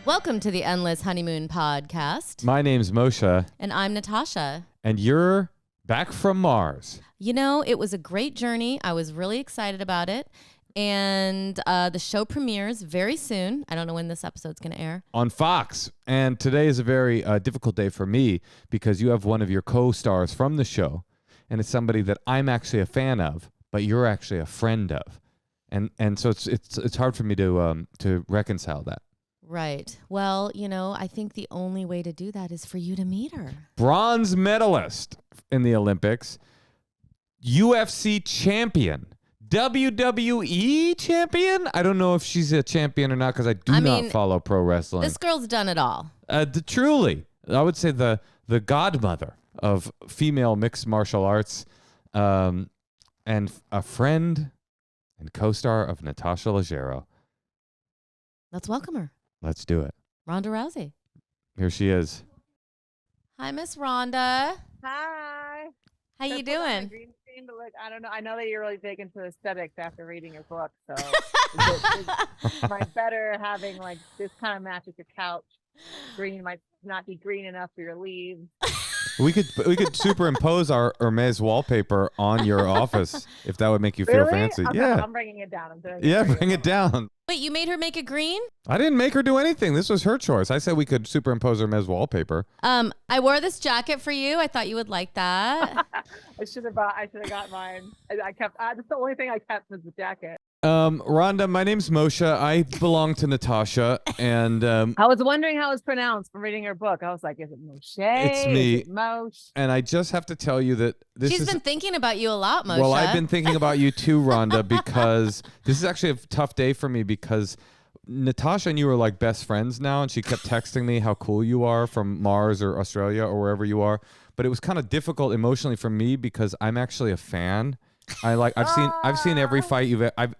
Welcome to the Endless Honeymoon Podcast. My name's Moshe. And I'm Natasha. And you're back from Mars. You know, it was a great journey. I was really excited about it. And the show premieres very soon. I don't know when this episode's going to air. On Fox. And today is a very difficult day for me because you have one of your co-stars from the show. And it's somebody that I'm actually a fan of, but you're actually a friend of. And so it's hard for me to reconcile that. Right. Well, you know, I think the only way to do that is for you to meet her. Bronze medalist in the Olympics, UFC champion, WWE champion. I don't know if she's a champion or not because I do not follow pro wrestling. This girl's done it all. Truly, I would say the godmother of female mixed martial arts, and a friend and co-star of Natasha Leggero. Let's welcome her. Let's do it. Ronda Rousey. Here she is. Hi, Miss Ronda. Hi. How you doing? Green screen, but look, I don't know. I know that you're really big into aesthetics after reading your book, so might better having like this kind of match with your couch. Green might not be green enough for your leaves. We could superimpose our Hermes wallpaper on your office if that would make you feel fancy. Okay, yeah, I'm bringing it down. Bring it down. Wait, you made her make it green? I didn't make her do anything. This was her choice. I said we could superimpose Hermes wallpaper. I wore this jacket for you. I thought you would like that. I should have got mine. I kept. That's the only thing I kept was the jacket. Rhonda, my name's Moshe. I belong to Natasha, and I was wondering how it's pronounced from reading her book. I was like, is it Moshe? It's me. Is it Moshe? And I just have to tell you that She's been thinking about you a lot, Moshe. Well, I've been thinking about you too, Rhonda, because this is actually a tough day for me because Natasha and you are like best friends now, and she kept texting me how cool you are from Mars or Australia or wherever you are. But it was kind of difficult emotionally for me because I'm actually a fan. I've seen every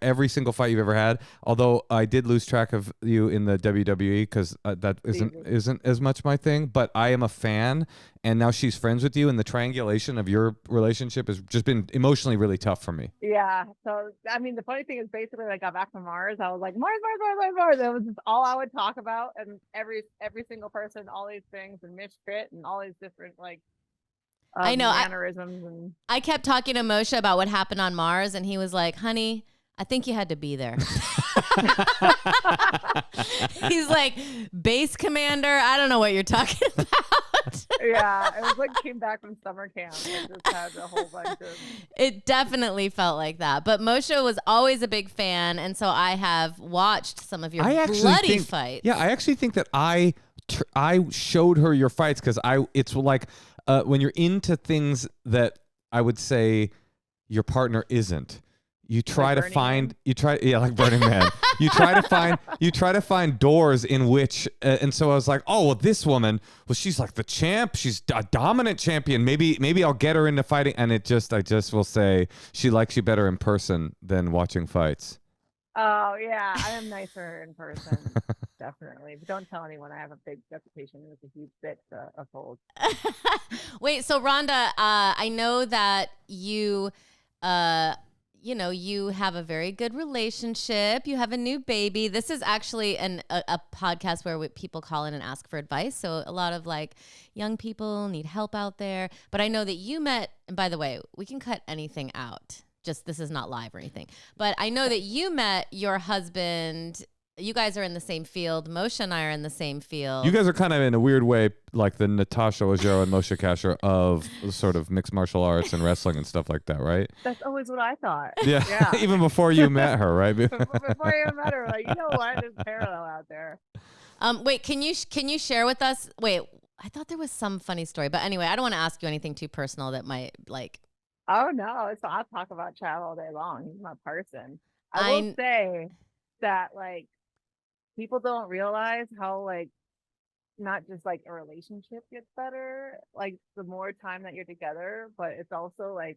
every single fight you've ever had. Although I did lose track of you in the WWE because that isn't as much my thing. But I am a fan, and now she's friends with you, and the triangulation of your relationship has just been emotionally really tough for me. Yeah. So I mean, the funny thing is, basically, I got back from Mars. I was like, Mars. That was just all I would talk about, and every single person, all these things, and misfit, and all these different like. I know. Mannerisms I kept talking to Moshe about what happened on Mars, and he was like, honey, I think you had to be there. He's like, base commander, I don't know what you're talking about. Yeah, it was like came back from summer camp and just had a whole bunch of... It definitely felt like that. But Moshe was always a big fan, and so I have watched some of your bloody fights. Yeah, I actually think that I showed her your fights because it's like... when you're into things that I would say your partner isn't, you try like to find, Man? Like Burning Man. You try to find doors in which, and so I was like, oh, well, this woman, well, she's like the champ. She's a dominant champion. Maybe I'll get her into fighting. And I just will say she likes you better in person than watching fights. Oh yeah, I am nicer in person. Definitely. But don't tell anyone I have a big reputation. It's a huge bit to uphold. Wait, so Rhonda, I know that you have a very good relationship. You have a new baby. This is actually a podcast where people call in and ask for advice. So a lot of like young people need help out there. But I know that you met, and by the way, we can cut anything out. Just this is not live or anything. But I know that you met your husband. You guys are in the same field. Moshe and I are in the same field. You guys are kind of in a weird way like the Natasha Leggero and Moshe Kasher of sort of mixed martial arts and wrestling and stuff like that, right? That's always what I thought. Yeah. Even before you met her, right? Before you met her, like, you know what? There's parallel out there. Wait, can you share with us? Wait, I thought there was some funny story, but anyway, I don't want to ask you anything too personal that might like. Oh no, I'll talk about Chad all day long. He's my person. I will say that like people don't realize how like not just like a relationship gets better like the more time that you're together, but it's also like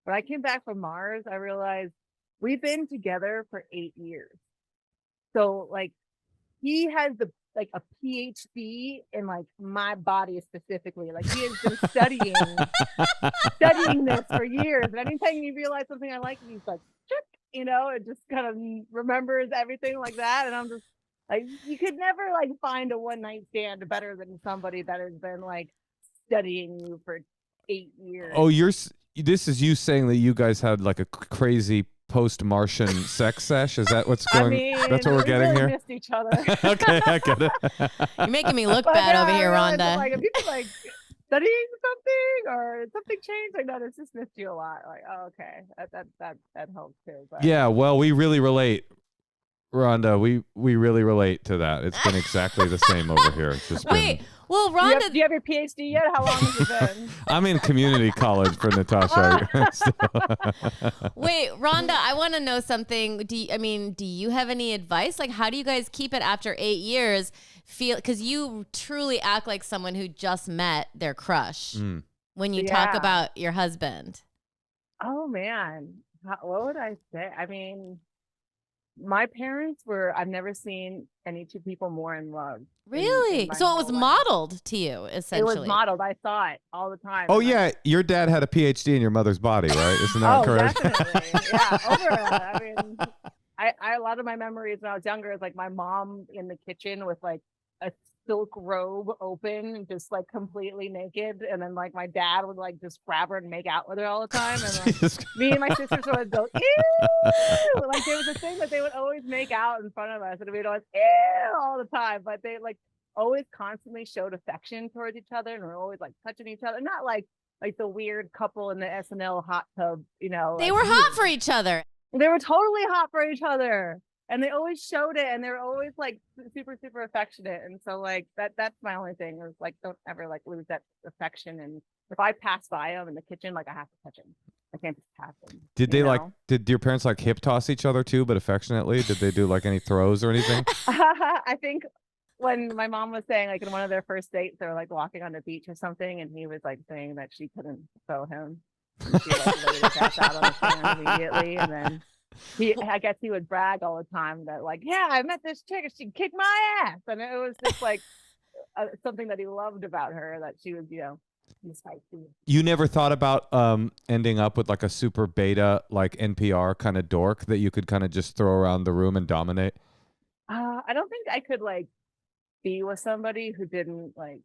when I came back from Mars, I realized we've been together for 8 years. So like he has like a PhD in like my body specifically. Like he has been studying this for years. And anytime you realize something I like, he's like, check, it just kind of remembers everything like that. And I'm just Like you could never like find a one night stand better than somebody that has been like studying you for 8 years. Oh, this is you saying that you guys had like a crazy post-Martian sex sesh? Is that what's going? I mean, that's what we're getting really here. Missed each other. Okay, I get it. You're making me look bad over here, Rhonda. Like, if people like studying something or something changed, like, no, it's just missed you a lot. Like, oh, okay, that helps too. But yeah, well, we really relate, Rhonda. We really relate to that. It's been exactly the same over here. It's just Wait. Well, Rhonda, do you have your PhD yet? How long has it been? I'm in community college for Natasha. Wait, Rhonda, I want to know something. Do you have any advice? Like, how do you guys keep it after 8 years? Because you truly act like someone who just met their crush when you talk about your husband. Oh man, what would I say? I mean, my parents I've never seen any two people more in love. Really? So it was modeled to you, essentially. It was modeled. I saw it all the time. Oh, yeah. Your dad had a PhD in your mother's body, right? Isn't that correct? Definitely. Yeah. I mean, a lot of my memories when I was younger is like my mom in the kitchen with like a silk robe open, just like completely naked. And then like my dad would like just grab her and make out with her all the time. And like me and my sisters would go, ew! Like there was a thing that they would always make out in front of us and we'd always, ew, all the time. But they like always constantly showed affection towards each other and were always like touching each other. Not like the weird couple in the SNL hot tub, you know. They were hot for each other. They were totally hot for each other. And they always showed it, and they were always like super, super affectionate. And so like that's my only thing is like don't ever like lose that affection. And if I pass by them in the kitchen, like I have to touch them. I can't just pass them. Did your parents like hip toss each other too, but affectionately? Did they do like any throws or anything? I think when my mom was saying like in one of their first dates, they were like walking on the beach or something, and he was like saying that she couldn't throw him. And she like laid his ass out on the sand immediately, and then. I guess he would brag all the time that like, yeah, I met this chick and she kicked my ass. And it was just like something that he loved about her, that she was, spicy. You never thought about ending up with like a super beta, like NPR kind of dork that you could kind of just throw around the room and dominate? I don't think I could like be with somebody who didn't like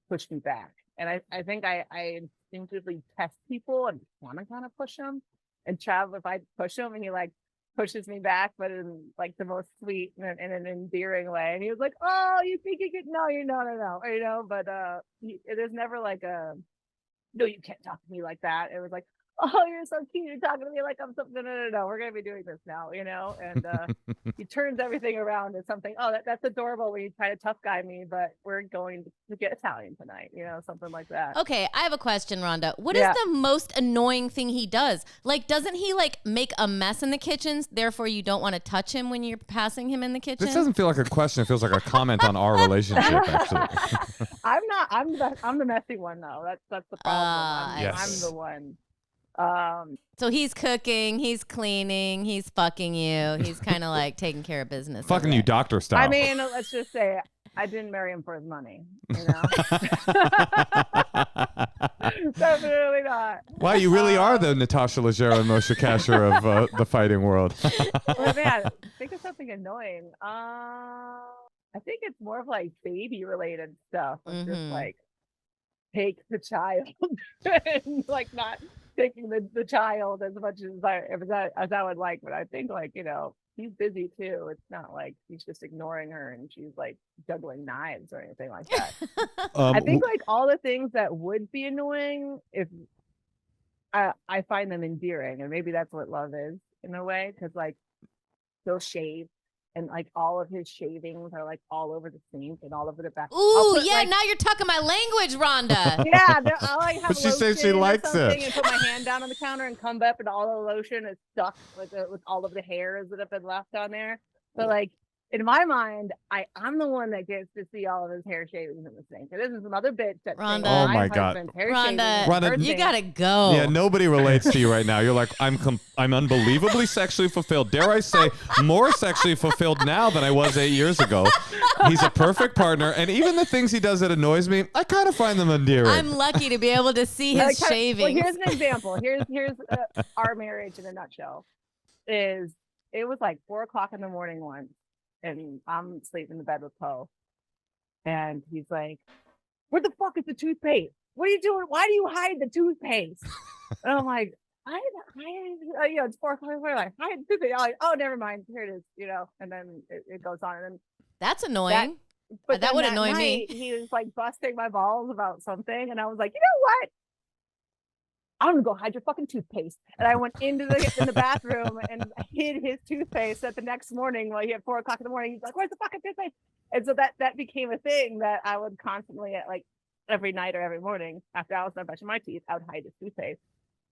push me back. And I think I instinctively test people and want to kind of push them. And Trav, if I push him and he like pushes me back, but in like the most sweet and in an endearing way. And he was like, "Oh, you think you could? No, no. But there's never like no, you can't talk to me like that. It was like, oh, you're so cute. You're talking to me like I'm something. No. We're going to be doing this now, And he turns everything around to something. Oh, that's adorable when you try to tough guy me, but we're going to get Italian tonight, something like that. Okay, I have a question, Rhonda. What is the most annoying thing he does? Like, doesn't he like make a mess in the kitchen? Therefore, you don't want to touch him when you're passing him in the kitchen? This doesn't feel like a question. It feels like a comment on our relationship, actually. I'm the messy one though. That's the problem. I'm the one. So he's cooking, he's cleaning, he's fucking you. He's kind of like taking care of business. Fucking you doctor style. I mean, let's just say I didn't marry him for his money, Definitely not. Wow, you really are the Natasha Leggero and Moshe Kasher of the fighting world. Well, man, think of something annoying. I think it's more of like baby related stuff. Just like take the child and like not taking the child as much as I would like, but I think like he's busy too. It's not like he's just ignoring her and she's like juggling knives or anything like that. I think like all the things that would be annoying, if I find them endearing, and maybe that's what love is in a way, because like he'll shave. And like all of his shavings are like all over the sink and all over the back. Ooh, yeah! Now you're talking my language, Rhonda. Yeah, I'll like have. But she says she likes it. And put my hand down on the counter and come up, and all the lotion is stuck with all of the hairs that have been left on there. But like in my mind, I'm the one that gets to see all of his hair shavings in the sink. And this is some other bitch that Rhonda. Oh my God. Rhonda, you gotta go. Yeah, nobody relates to you right now. You're like, I'm unbelievably sexually fulfilled. Dare I say, more sexually fulfilled now than I was 8 years ago. He's a perfect partner, and even the things he does that annoys me, I kind of find them endearing. I'm lucky to be able to see his shavings. Well, here's an example. Here's our marriage in a nutshell. It was like 4:00 in the morning once. and I'm sleeping in the bed with Poe. And he's like, where the fuck is the toothpaste? What are you doing? Why do you hide the toothpaste? And I'm like, it's 4 o'clock. Like, hide the toothpaste. I'm like, oh, never mind. Here it is, and then it goes on. And then that's annoying. But that would that annoy night, me. He was like busting my balls about something. And I was like, you know what? I'm gonna go hide your fucking toothpaste. And I went in the bathroom and hid his toothpaste. That the next morning, like at 4 o'clock in the morning, he's like, "Where's the fucking toothpaste?" And so that became a thing that I would constantly, like every night or every morning after I was done brushing my teeth, I would hide his toothpaste.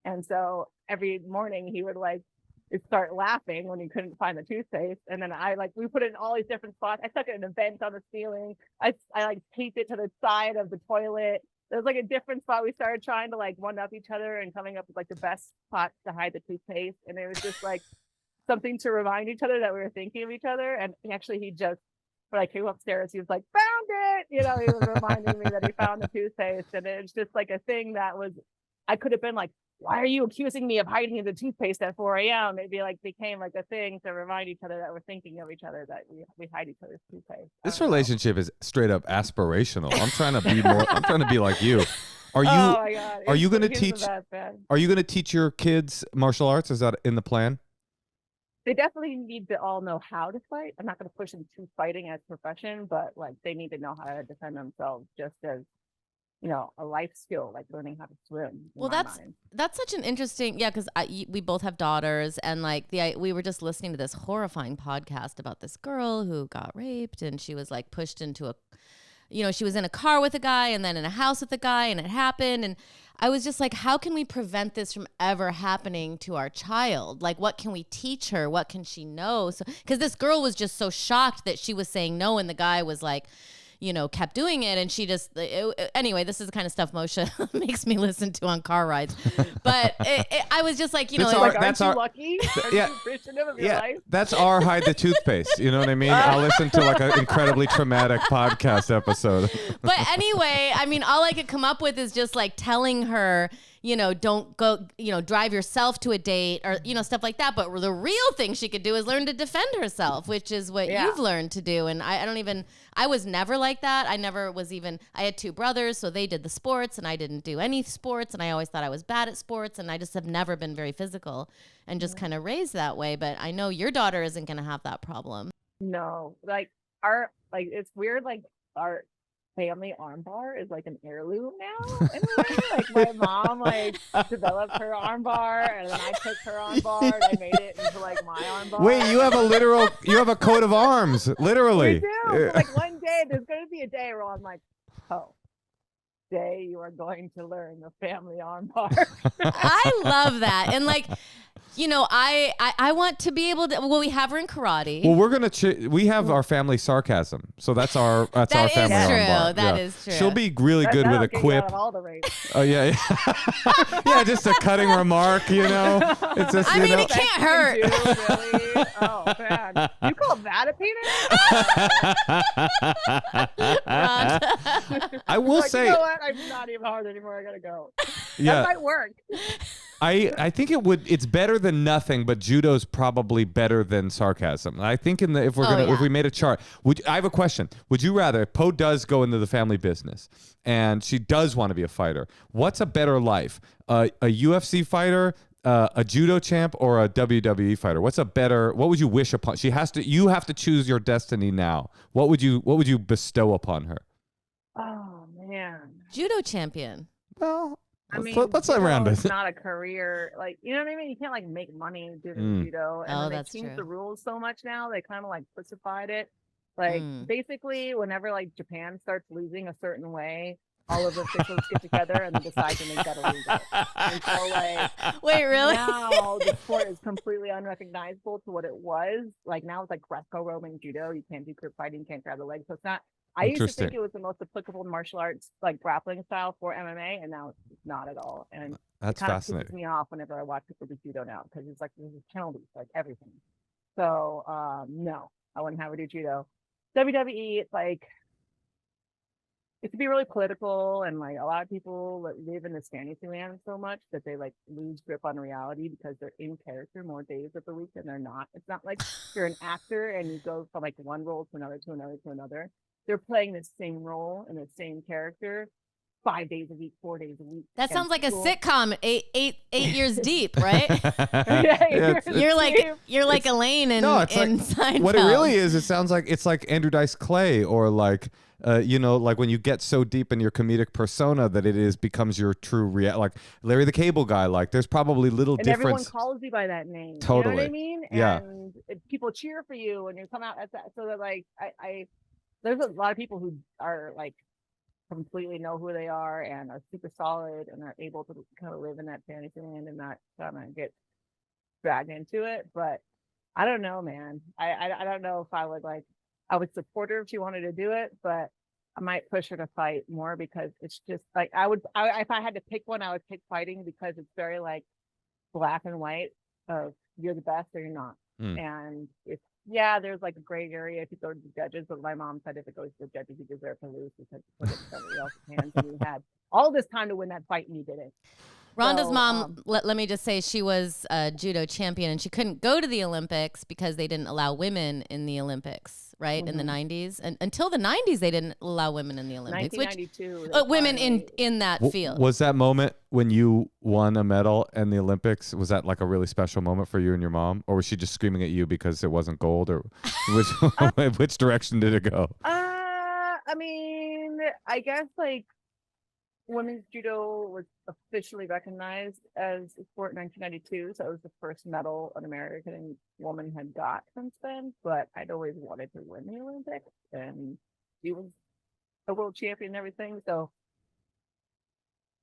And so every morning he would like start laughing when he couldn't find the toothpaste. And then we put it in all these different spots. I stuck it in a vent on the ceiling. I like taped it to the side of the toilet. There's like a different spot. We started trying to like one up each other and coming up with like the best spots to hide the toothpaste. And it was just like something to remind each other that we were thinking of each other. And he just like came upstairs. He was like, found it. He was reminding me that he found the toothpaste. And it was just like a thing that I could have been like, why are you accusing me of hiding the toothpaste at 4 a.m.? Maybe like became like a thing to remind each other that we're thinking of each other, that we hide each other's toothpaste. This relationship is straight up aspirational. I'm trying to be more. I'm trying to be like you. Are you? Oh my God. Are you going to teach? Are you going to teach your kids martial arts? Is that in the plan? They definitely need to all know how to fight. I'm not going to push them to fighting as a profession, but like they need to know how to defend themselves, just as a life skill, like learning how to swim. Well, that's such an interesting, because we both have daughters, and like we were just listening to this horrifying podcast about this girl who got raped, and she was like pushed into she was in a car with a guy and then in a house with a guy, and it happened. And I was just like, how can we prevent this from ever happening to our child? Like, what can we teach her? What can she know? So, because this girl was just so shocked that she was saying no, and the guy was like, kept doing it. And she just, anyway, this is the kind of stuff Moshe makes me listen to on car rides. But I was just like, aren't you lucky? Aren't you appreciative of your life? That's our hide the toothpaste. You know what I mean? I'll listen to like an incredibly traumatic podcast episode. But anyway, I mean, all I could come up with is just like telling her, don't go, drive yourself to a date or, stuff like that. But the real thing she could do is learn to defend herself, which is what you've learned to do. And I was never like that. I had two brothers, so they did the sports and I didn't do any sports. And I always thought I was bad at sports, and I just have never been very physical and just kind of raised that way. But I know your daughter isn't going to have that problem. No, it's weird. Like our family armbar is like an heirloom now in a way. Like my mom developed her armbar, and then I took her armbar and I made it into like my armbar. Wait, you have a coat of arms, literally. We do. Like one day there's going to be a day where I'm like, oh, day you are going to learn the family armbar. I love that. And like, I want to be able to. Well, we have her in karate. Well, we have our family sarcasm, so that's our family armbar. That is true. She'll be really good with a quip. All the rates. Oh yeah, yeah, just a cutting remark. It's just. It can't hurt. Really? Oh man, you call that a penis? I will say. You know what? I'm not even hard anymore. I gotta go. Yeah. That might work. I think it's better than nothing, but judo's probably better than sarcasm. I think if we made a chart, I have a question. Would you rather, Poe does go into the family business and she does want to be a fighter. What's a better life? A UFC fighter, a judo champ, or a WWE fighter? What would you wish upon? You have to choose your destiny now. What would you bestow upon her? Oh man. Judo champion. Well, let's round it. It's not a career, you know what I mean? You can't make money doing judo, and they changed the rules so much now. They kind of pussified it. Basically, whenever Japan starts losing a certain way, all of the officials get together and they decide when they've got to lose it. And so wait, really? Now the sport is completely unrecognizable to what it was. Now it's Greco-Roman judo. You can't do grip fighting, you can't grab the leg, so it's not. I used to think it was the most applicable martial arts, grappling style for MMA, and now it's not at all. And that's fascinating. It pisses me off whenever I watch people do judo now, because it's there's penalties, everything. So no, I wouldn't have her do judo. WWE, it's it can be really political, and like a lot of people live in this fantasy land so much that they like lose grip on reality because they're in character more days of the week than they're not. It's not like you're an actor and you go from like one role to another to another to another. They're playing the same role and the same character 5 days a week, 4 days a week. That sounds like people, a sitcom, eight years deep, right? yeah, you're like Elaine in Seinfeld. What it really is, it sounds like it's like Andrew Dice Clay, or like like when you get so deep in your comedic persona that it becomes your true like Larry the Cable Guy. Like there's probably little and difference. everyone calls you by that name. Totally. You know what I mean? Yeah. And people cheer for you when you come out at that. So that like there's a lot of people who are like completely know who they are and are super solid and are able to kind of live in that fantasy land and not kind of get dragged into it. But I don't know, man. I don't know if I would like, I would support her if she wanted to do it, but I might push her to fight more because it's just like, if I had to pick one, I would pick fighting because it's very like black and white of you're the best or you're not. And it's, there's like a gray area if you go to the judges, but my mom said if it goes to the judges, you deserve to lose because you put it in somebody else's hands and you had all this time to win that fight and you didn't. Ronda's mom, let me just say, she was a judo champion and she couldn't go to the Olympics because they didn't allow women in the Olympics, right? In the 90s. And until the 90s, they didn't allow women in the Olympics. 1992. Women in that field. Was that moment when you won a medal in the Olympics, was that like a really special moment for you and your mom? Or was she just screaming at you because it wasn't gold? Or which direction did it go? I mean, I guess like women's judo was officially recognized as a sport in 1992, so it was the first medal an American woman had got since then. But I'd always wanted to win the Olympics, and she was a world champion and everything. So,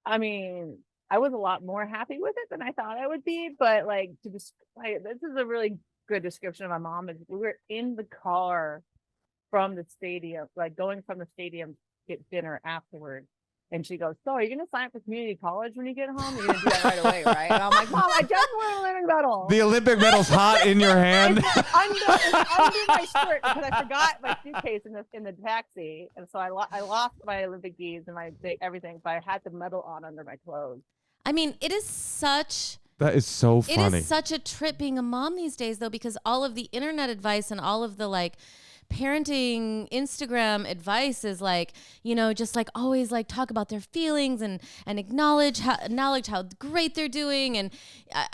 I mean, I was a lot more happy with it than I thought I would be. But like this is a really good description of my mom. Is we were in the car from the stadium, like going from the stadium to get dinner afterwards. And she goes, so are you going to sign up for community college when you get home? You're going to do that right away, right? And I'm like, Mom, I just won an Olympic medal. The Olympic medal's hot in your hand. It's under my shirt because I forgot my suitcase in the taxi. And so I lost my Olympic beads and everything. But I had the medal on under my clothes. I mean, it is such... That is so funny. It is such a trip being a mom these days, though, because all of the internet advice and all of the, like, parenting Instagram advice is like, just like always like talk about their feelings and acknowledge how great they're doing. And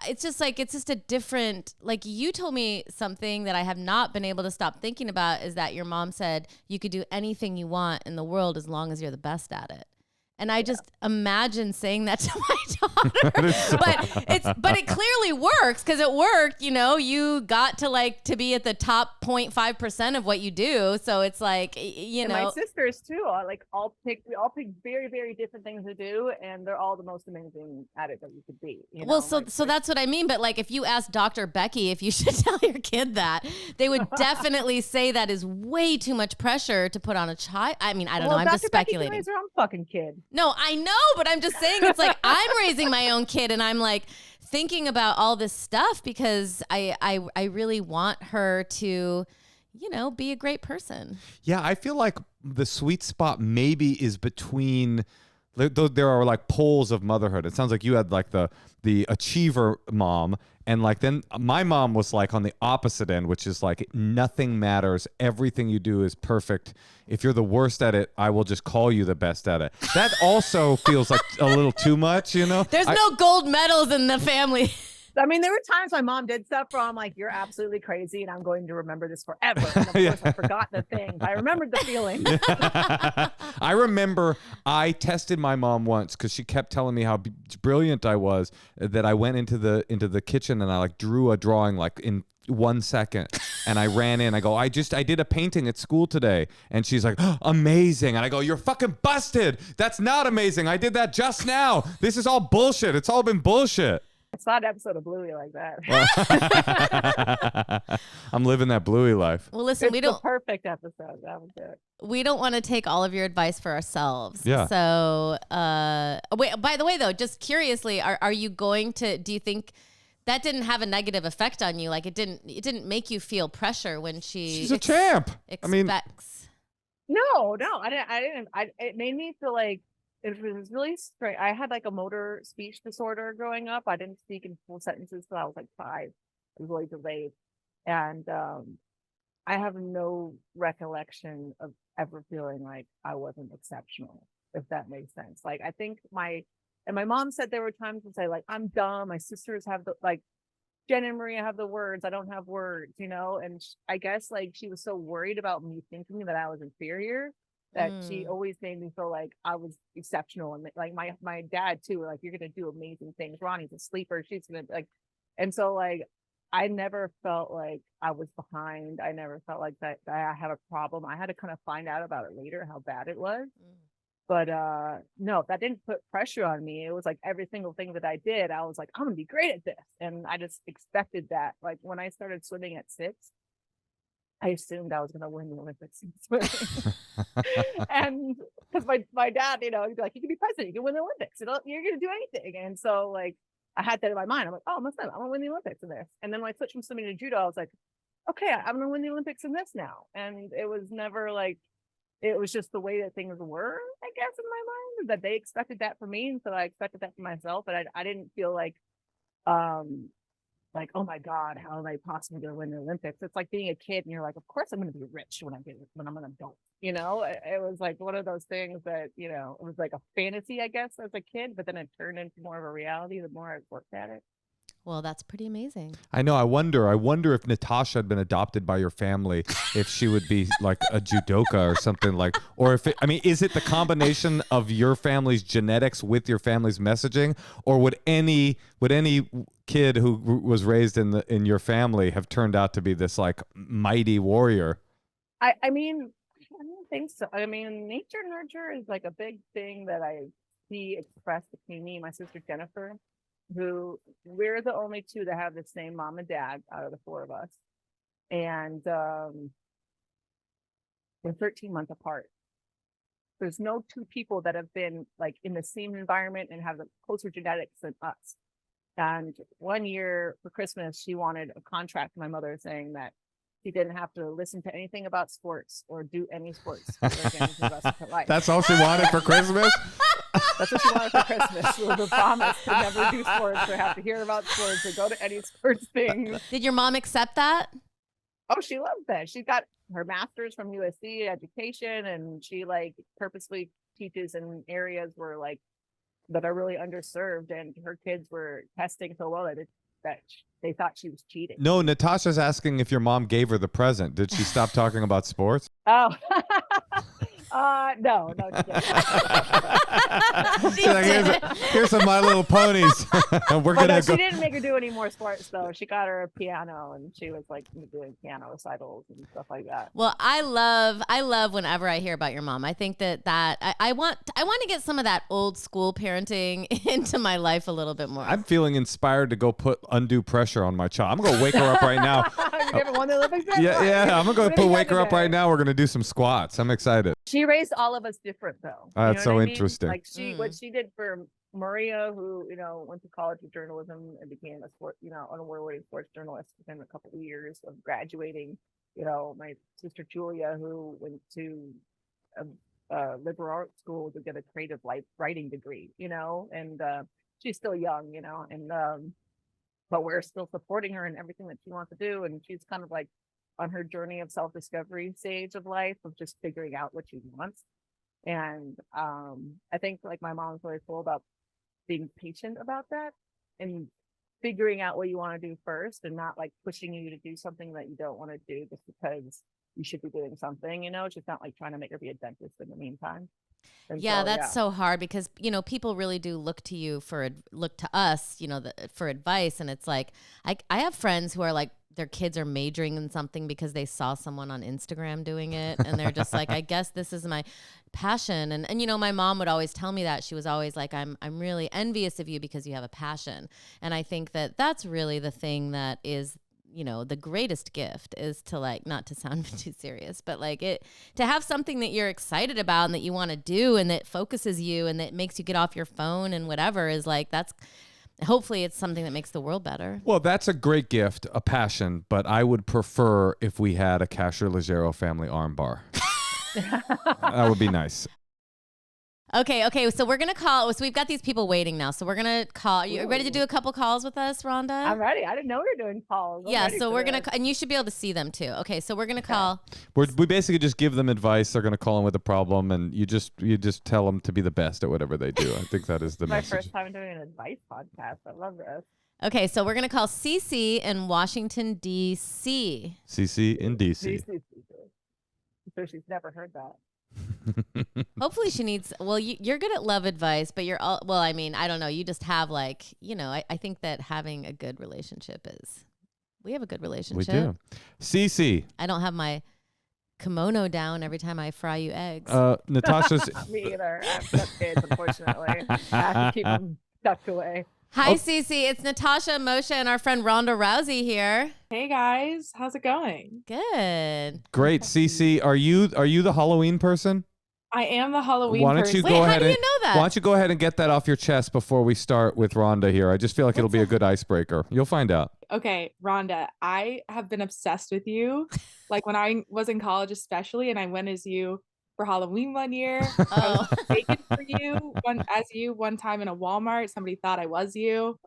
it's just a different, like you told me something that I have not been able to stop thinking about is that your mom said you could do anything you want in the world as long as you're the best at it. And I just imagine saying that to my daughter, but it clearly works because it worked. You got to be at the top 0.5% of what you do. So it's like, and my sisters too. All pick very, very different things to do, and they're all the most amazing at it that you could be. So that's what I mean. But like, if you ask Dr. Becky if you should tell your kid that, they would definitely say that is way too much pressure to put on a child. I mean, I don't know. I'm just speculating. Dr. Becky raised her own fucking kid. No, I know, but I'm just saying it's like I'm raising my own kid and I'm like thinking about all this stuff because I really want her to, be a great person. Yeah, I feel like the sweet spot maybe is between there are like poles of motherhood. It sounds like you had like the achiever mom, and like then my mom was like on the opposite end, which is like nothing matters, everything you do is perfect. If you're the worst at it, I will just call you the best at it. That also feels like a little too much, There's no gold medals in the family. I mean, there were times my mom did stuff where I'm like, you're absolutely crazy and I'm going to remember this forever. And of course, I forgot the thing, but I remembered the feeling. I remember I tested my mom once because she kept telling me how brilliant I was, that I went into the kitchen and I like drew a drawing like in 1 second, and I ran in. I go, I did a painting at school today, and she's like, oh, amazing. And I go, you're fucking busted. That's not amazing. I did that just now. This is all bullshit. It's all been bullshit. It's not an episode of Bluey like that. I'm living that Bluey life. Well, listen, it's the perfect episode. That was it. We don't want to take all of your advice for ourselves. Yeah. So, wait. By the way, though, just curiously, are you going to? Do you think that didn't have a negative effect on you? Like it didn't make you feel pressure when she's a champ. Expects. No, it made me feel like it was really strange. I had like a motor speech disorder growing up. I didn't speak in full sentences till I was like 5. I was really delayed. And I have no recollection of ever feeling like I wasn't exceptional, if that makes sense. Like I think my mom said there were times to say like I'm dumb. My sisters have the like Jen and Maria have the words. I don't have words, and I guess like she was so worried about me thinking that I was inferior that she always made me feel like I was exceptional. And like my dad too, like you're gonna do amazing things. Ronnie's a sleeper. She's gonna like, and so like I never felt like I was behind. I never felt like that I had a problem. I had to kind of find out about it later how bad it was. But no, that didn't put pressure on me. It was like every single thing that I did, I was like, I'm gonna be great at this. And I just expected that. Like when I started swimming at 6, I assumed I was gonna win the Olympics in swimming. And because my dad, he'd be like, you can be president, you can win the Olympics, you're gonna do anything. And so like I had that in my mind. I'm like, oh, I'm gonna win the Olympics in this. And then when I switched from swimming to judo, I was like, okay, I'm gonna win the Olympics in this now. And it was never like it was just the way that things were, I guess, in my mind, that they expected that from me. And so I expected that for myself. But I didn't feel like, oh my God, how am I possibly going to win the Olympics? It's like being a kid and you're like, of course I'm going to be rich when I'm an adult. It was like one of those things that, it was like a fantasy, I guess, as a kid, but then it turned into more of a reality the more I worked at it. Well, that's pretty amazing. I know. I wonder if Natasha had been adopted by your family, if she would be like a judoka or something like, or if is it the combination of your family's genetics with your family's messaging, or would any kid who was raised in your family have turned out to be this like mighty warrior? I don't think so. Nature nurture is like a big thing that I see expressed between me and my sister Jennifer, who we're the only 2 that have the same mom and dad out of the 4 of us. And we're 13 months apart. There's no 2 people that have been like in the same environment and have the closer genetics than us. And one year for Christmas, she wanted a contract from my mother saying that she didn't have to listen to anything about sports or do any sports for the rest of her life. That's all she wanted for Christmas? That's what she wanted for Christmas. It was a promise to never do sports or have to hear about sports or go to any sports things. Did your mom accept that? Oh, she loved that. She got her master's from USC education, and she like purposely teaches in areas where like that are really underserved, and her kids were testing so well that they thought she was cheating. No, Natasha's asking if your mom gave her the present. Did she stop talking about sports? Oh. No. She's like, here's some My Little Ponies. She didn't make her do any more sports though. She got her a piano, and she was like doing piano recitals and stuff like that. Well, I love whenever I hear about your mom. I think that I want to get some of that old school parenting into my life a little bit more. I'm feeling inspired to go put undue pressure on my child. I'm gonna wake her up right now. You haven't won the Olympics yet? Yeah. I'm gonna wake her up right now. We're gonna do some squats. I'm excited. She raised all of us different though. That's so interesting. Like what she did for Maria, who went to college of journalism and became an award-winning sports journalist within a couple of years of graduating. My sister Julia, who went to a liberal arts school to get a creative writing degree. And she's still young. But we're still supporting her in everything that she wants to do, and she's kind of like on her journey of self-discovery stage of life of just figuring out what she wants. And I think like my mom's really cool about being patient about that and figuring out what you want to do first, and not like pushing you to do something that you don't want to do just because you should be doing something, She's not like trying to make her be a dentist in the meantime. And that's so hard because, people really do look to us, for advice. And it's like, I have friends who are like, their kids are majoring in something because they saw someone on Instagram doing it. And they're just like, I guess this is my passion. And my mom would always tell me that. She was always like, I'm really envious of you because you have a passion. And I think that that's really the thing that is, the greatest gift is to like, not to sound too serious, but like to have something that you're excited about and that you want to do and that focuses you and that makes you get off your phone and whatever is like, hopefully it's something that makes the world better. Well, that's a great gift, a passion, but I would prefer if we had a Casher Leggero family armbar. That would be nice. Okay. So we're gonna call. So we've got these people waiting now. So we're gonna call. Are you ready to do a couple calls with us, Rhonda? I'm ready. I didn't know we were doing calls. So we're gonna, and you should be able to see them too. Okay, so we're gonna call. We basically just give them advice. They're gonna call in with a problem, and you just tell them to be the best at whatever they do. I think that is the message. My first time doing an advice podcast. I love this. Okay, so we're gonna call Cece in Washington D.C. Cece in D.C. So she's never heard that. Hopefully she needs. Well, you're good at love advice, but you're all. Well, I mean, I don't know. You just have like, I think that having a good relationship is. We have a good relationship. We do. Cece. I don't have my kimono down every time I fry you eggs. Natasha's. Me either. I have kids, unfortunately. I have to keep them tucked away. Hi, Cece. It's Natasha, Moshe, and our friend Ronda Rousey here. Hey guys, how's it going? Good. Great, Cece. Are you the Halloween person? I am the Halloween Why don't person. you Wait, go how ahead do you and know that? why don't you go ahead and get that off your chest before we start with Rhonda here? I just feel like it'll be a good icebreaker. You'll find out. Okay, Rhonda, I have been obsessed with you. Like when I was in college especially, and I went as you for Halloween one year. I was mistaken for you one time in a Walmart. Somebody thought I was you.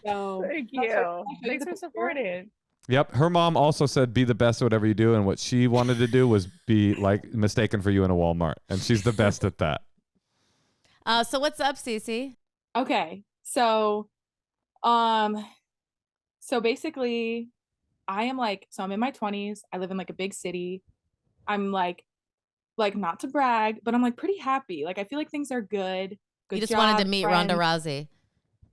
So Thank you. Thanks for supporting. Yep. Her mom also said, be the best at whatever you do. And what she wanted to do was be like mistaken for you in a Walmart. And she's the best at that. So what's up, Cece? Okay. So basically I'm in my 20s. I live in like a big city. I'm like not to brag, but I'm like pretty happy. Like I feel like things are good. You just wanted to meet Ronda Rousey.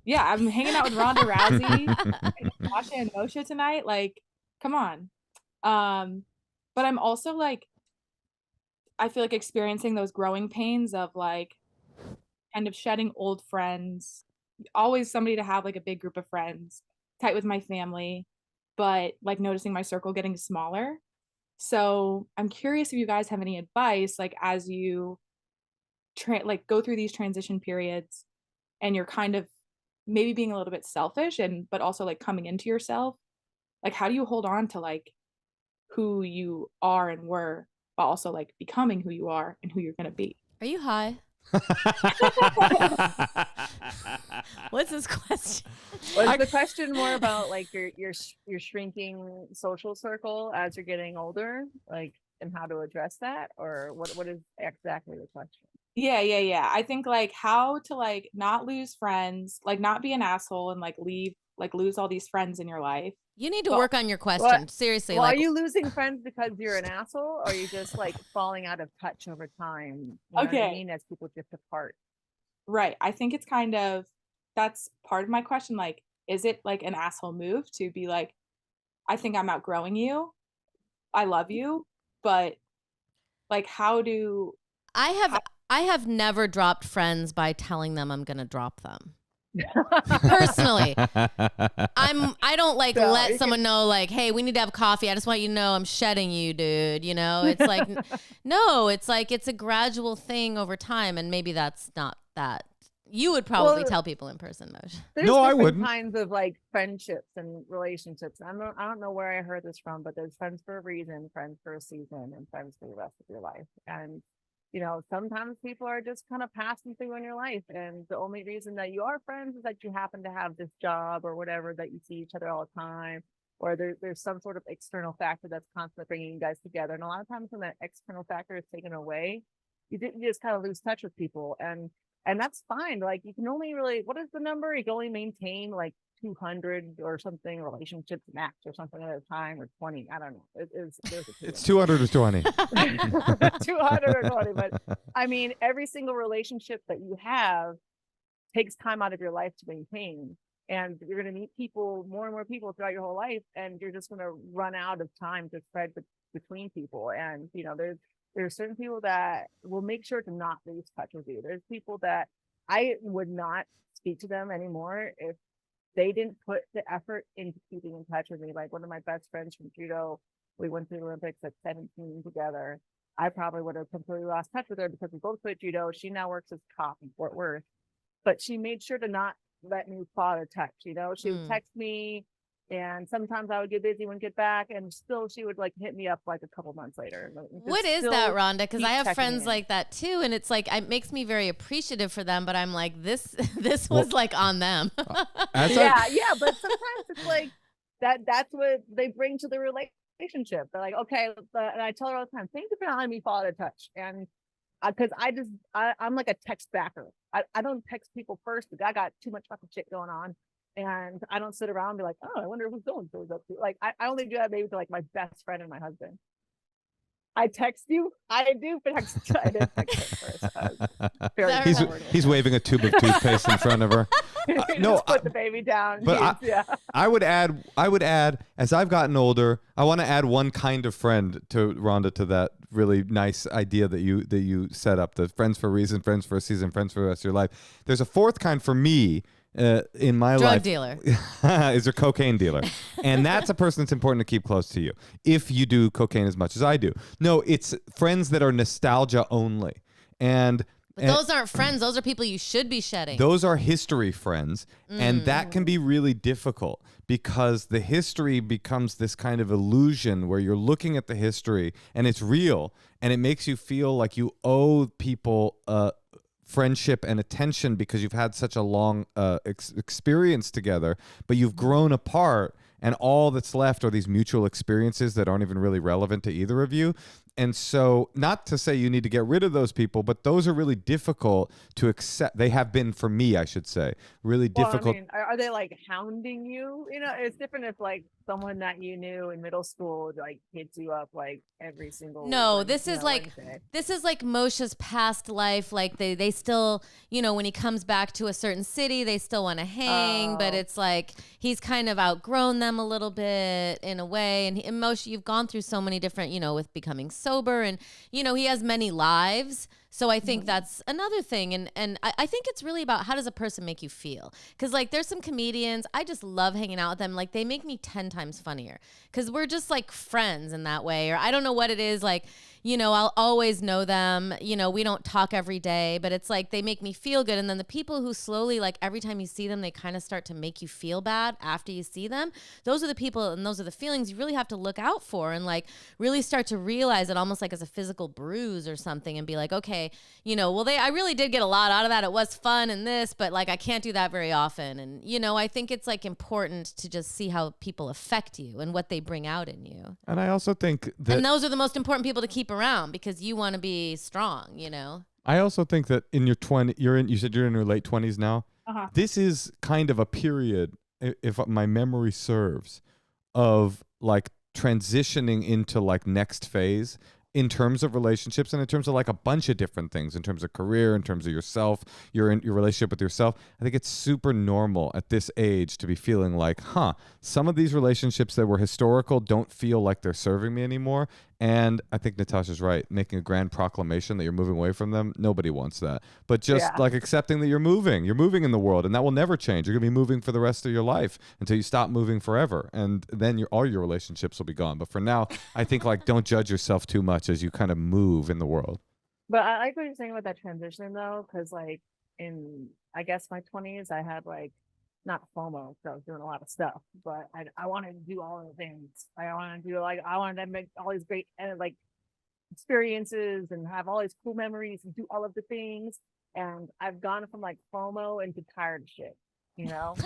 Yeah, I'm hanging out with Ronda Rousey and Natasha and Moshe tonight. Like, come on. But I'm also like, I feel like experiencing those growing pains of like kind of shedding old friends. Always somebody to have like a big group of friends, tight with my family, but like noticing my circle getting smaller. So I'm curious if you guys have any advice, like as you go through these transition periods and you're kind of maybe being a little bit selfish but also like coming into yourself, like how do you hold on to like who you are and were, but also like becoming who you are and who you're going to be? Are you high? What's this question? Was the question more about like your shrinking social circle as you're getting older, like, and how to address that, or what is exactly the question? Yeah. I think like how to like not lose friends, like not be an asshole and like lose all these friends in your life. You need to work on your question. Seriously. Well, are you losing friends because you're an asshole, or are you just like falling out of touch over time? You know what I mean, as people drift apart. Right. I think it's kind of, that's part of my question. Like, is it like an asshole move to be like, I think I'm outgrowing you. I love you, but like, how do I have never dropped friends by telling them I'm going to drop them. Personally, I don't like let someone know like, hey, we need to have coffee. I just want you to know I'm shedding you, dude. You know, it's like, no, it's like, it's a gradual thing over time. And maybe that's not that. You would probably tell people in person, Moshe. There's I wouldn't. Kinds of like friendships and relationships. I don't know where I heard this from, but there's friends for a reason, friends for a season, and friends for the rest of your life. And you know, sometimes people are just kind of passing through in your life, and the only reason that you are friends is that you happen to have this job or whatever, that you see each other all the time, or there's some sort of external factor that's constantly bringing you guys together. And a lot of times when that external factor is taken away, you just kind of lose touch with people, and that's fine. Like you can only really, what is the number? You can only maintain like 200 or something relationships max or something at a time, or 20. I don't know. It's 200 or 20. 200 or 20. But I mean, every single relationship that you have takes time out of your life to maintain. And you're going to meet people, more and more people throughout your whole life. And you're just going to run out of time to spread between people. And, you know, there's certain people that will make sure to not lose touch with you. There's people that I would not speak to them anymore if they didn't put the effort into keeping in touch with me. Like one of my best friends from judo, we went to the Olympics at 17 together. I probably would have completely lost touch with her because we both quit judo. She now works as a cop in Fort Worth, but she made sure to not let me fall out of touch. You know, she would text me And sometimes I would get busy, wouldn't get back, and still she would like hit me up like a couple months later. What is that, Rhonda? Because I have friends in. like that too, and it's like it makes me very appreciative for them. But I'm like, this was like on them. Yeah, but sometimes it's like that's what they bring to the relationship. They're like, okay, and I tell her all the time, thank you for not letting me fall out of touch. And because I'm like a text backer. I don't text people first because I got too much fucking shit going on. And I don't sit around and be like, oh, I wonder who's so and so's up to. Like, I only do that maybe to like my best friend and my husband. I text you. I do, but I didn't text her first. He's waving a tube of toothpaste in front of her. No, put the baby down. But I would add, as I've gotten older, I want to add one kind of friend to Rhonda, to that really nice idea that you set up: the friends for a reason, friends for a season, friends for the rest of your life. There's a fourth kind for me. In my life, drug dealer is a cocaine dealer, and that's a person that's important to keep close to you if you do cocaine as much as I do. No, it's friends that are nostalgia only, but those aren't friends. Those are people you should be shedding. Those are history friends, and that can be really difficult because the history becomes this kind of illusion where you're looking at the history and it's real, and it makes you feel like you owe people friendship and attention because you've had such a long experience together, but you've grown apart, and all that's left are these mutual experiences that aren't even really relevant to either of you. And so, not to say you need to get rid of those people, but those are really difficult to accept. They have been, for me, I should say, really difficult. I mean, are they like hounding you? You know, it's different if like someone that you knew in middle school like hits you up like every single. No, this is like Moshe's past life. Like they still, when he comes back to a certain city, they still want to hang, but it's like he's kind of outgrown them a little bit in a way. And Moshe, you've gone through so many different, with becoming sober, and he has many lives. So I think that's another thing. And I think it's really about how does a person make you feel? Because like there's some comedians, I just love hanging out with them. Like they make me 10 times funnier because we're just like friends in that way. Or I don't know what it is. Like, I'll always know them. We don't talk every day, but it's like they make me feel good. And then the people who slowly, like every time you see them, they kind of start to make you feel bad after you see them. Those are the people and those are the feelings you really have to look out for and like really start to realize it almost like as a physical bruise or something and be like, okay, I really did get a lot out of that. It was fun and this, but like I can't do that very often. And, I think it's like important to just see how people affect you and what they bring out in you. And I also think that. And those are the most important people to keep around because you want to be strong, I also think that in your you said you're in your late 20s now. Uh-huh. This is kind of a period, if my memory serves, of like transitioning into like next phase in terms of relationships and in terms of like a bunch of different things, in terms of career, in terms of yourself, your relationship with yourself. I think it's super normal at this age to be feeling like, some of these relationships that were historical don't feel like they're serving me anymore. And I think Natasha's right. Making a grand proclamation that you're moving away from them, nobody wants that. But just like accepting that you're moving in the world, and that will never change. You're going to be moving for the rest of your life until you stop moving forever. And then all your relationships will be gone. But for now, I think like don't judge yourself too much as you kind of move in the world. But I like what you're saying about that transition though, because like in, I guess my 20s, I had like, not FOMO, because I was doing a lot of stuff, but I wanted to do all of the things. I wanted to make all these great like experiences and have all these cool memories and do all of the things. And I've gone from like FOMO into tired of shit, and I'm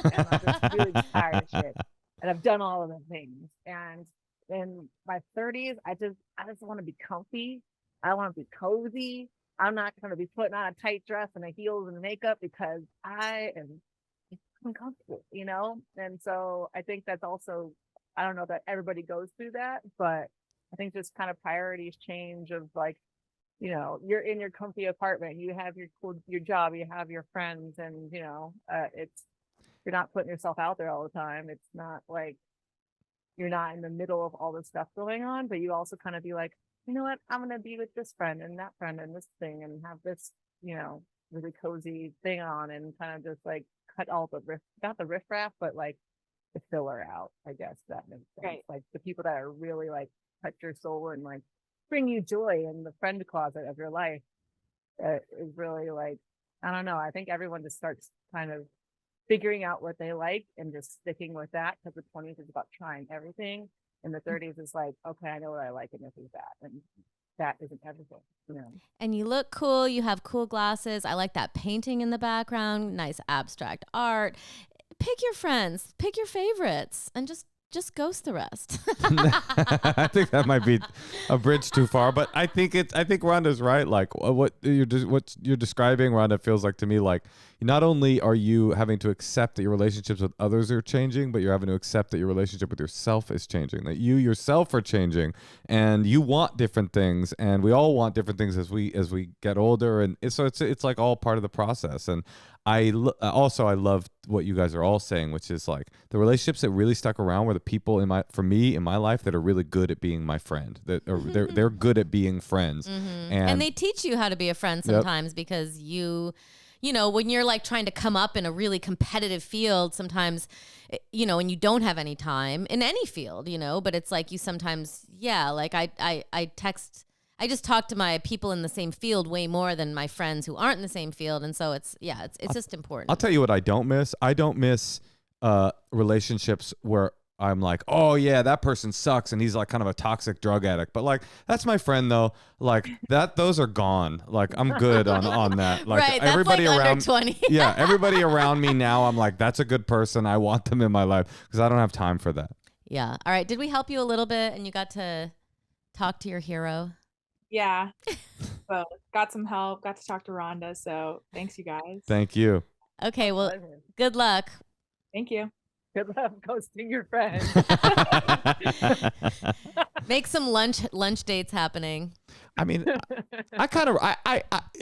just really tired of shit. And I've done all of the things. And in my 30s, I just want to be comfy. I want to be cozy. I'm not going to be putting on a tight dress and a heels and makeup because I am uncomfortable, and so I think that's also, I don't know that everybody goes through that, but I think just kind of priorities change of like, you're in your comfy apartment, you have your job, you have your friends, and it's, you're not putting yourself out there all the time. It's not like you're not in the middle of all this stuff going on, but you also kind of be like, you know what, I'm gonna be with this friend and that friend and this thing and have this really cozy thing on, and kind of just like cut all the not the riffraff, but like the filler out, I guess that makes sense. Right. Like the people that are really like touch your soul and like bring you joy in the friend closet of your life is really like, I don't know. I think everyone just starts kind of figuring out what they like and just sticking with that, because the 20s is about trying everything, and the 30s is like, okay, I know what I like, and this is that, and that isn't everything, you know. And you look cool. You have cool glasses. I like that painting in the background. Nice abstract art. Pick your friends. Pick your favorites, and just ghost the rest. I think that might be a bridge too far, but I think Rhonda's right. Like what you're describing, Rhonda, feels like to me like not only are you having to accept that your relationships with others are changing, but you're having to accept that your relationship with yourself is changing, that you yourself are changing, and you want different things, and we all want different things as we get older, and so it's like all part of the process. And I love what you guys are all saying, which is like the relationships that really stuck around were the people in my life that are really good at being my friend. That are, they're good at being friends, and they teach you how to be a friend sometimes because you know, when you're like trying to come up in a really competitive field, sometimes, you know, and you don't have any time in any field, you know, but it's like you sometimes, like I just talk to my people in the same field way more than my friends who aren't in the same field. And so it's just important. I'll tell you what I don't miss. I don't miss relationships where I'm like, oh yeah, that person sucks and he's like kind of a toxic drug addict. But like, that's my friend though. Like those are gone. Like I'm good on that. Like right, everybody that's like around under 20. Yeah, everybody around me now, I'm like, that's a good person. I want them in my life because I don't have time for that. Yeah. All right. Did we help you a little bit and you got to talk to your hero? Yeah. So got some help, got to talk to Rhonda. So thanks, you guys. Thank you. Okay. Well, good luck. Thank you. Good luck ghosting your friends. Make some lunch dates happening. I mean,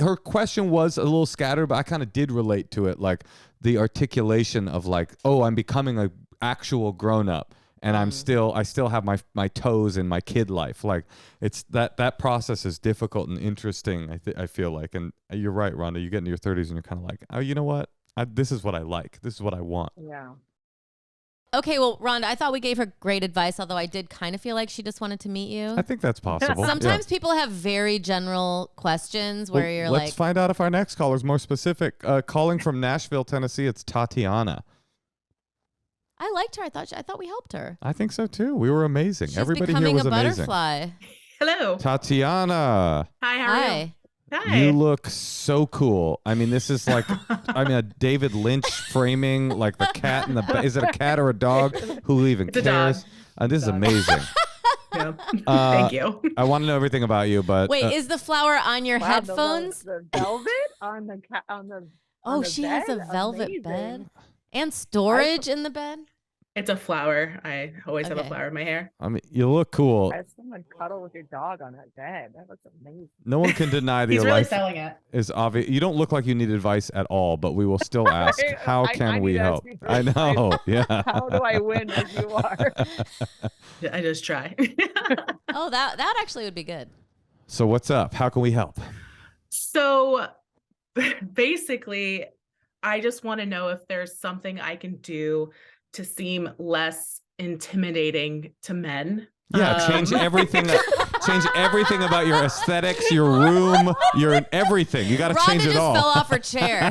her question was a little scattered, but I kind of did relate to it. Like the articulation of like, oh, I'm becoming an actual grown up. And I still have my toes in my kid life. Like it's that process is difficult and interesting. I feel like, and you're right, Rhonda. You get into your 30s and you're kind of like, oh, you know what? This is what I like. This is what I want. Yeah. Okay, well, Rhonda, I thought we gave her great advice, although I did kind of feel like she just wanted to meet you. I think that's possible. Sometimes people have very general questions where you're like... Let's find out if our next caller is more specific. Calling from Nashville, Tennessee, it's Tatiana. I liked her. I thought we helped her. I think so, too. We were amazing. She's Everybody here was a amazing. Butterfly. Hello. Tatiana. Hi, how are you? Hi. You look so cool. I mean, this is like, a David Lynch framing, like the cat in the... Is it a cat or a dog? Who even cares? This is amazing. Yep. Thank you. I want to know everything about you, but... Wait, is the flower on your headphones? The velvet on the she bed? has a velvet Amazing. bed? And storage in the bed? It's a flower. I always have a flower in my hair. I mean, you look cool. Has someone cuddle with your dog on that bed? That looks amazing. No one can deny that He's your really life selling it. is obvious. You don't look like you need advice at all, but we will still ask, how can we help? I know. Yeah. How do I win as you are? I just try. Oh, that actually would be good. So what's up? How can we help? So basically, I just want to know if there's something I can do to seem less intimidating to men. Yeah, change everything. Change everything about your aesthetics, your room, your everything. You got to change it all. Rhonda just fell off her chair.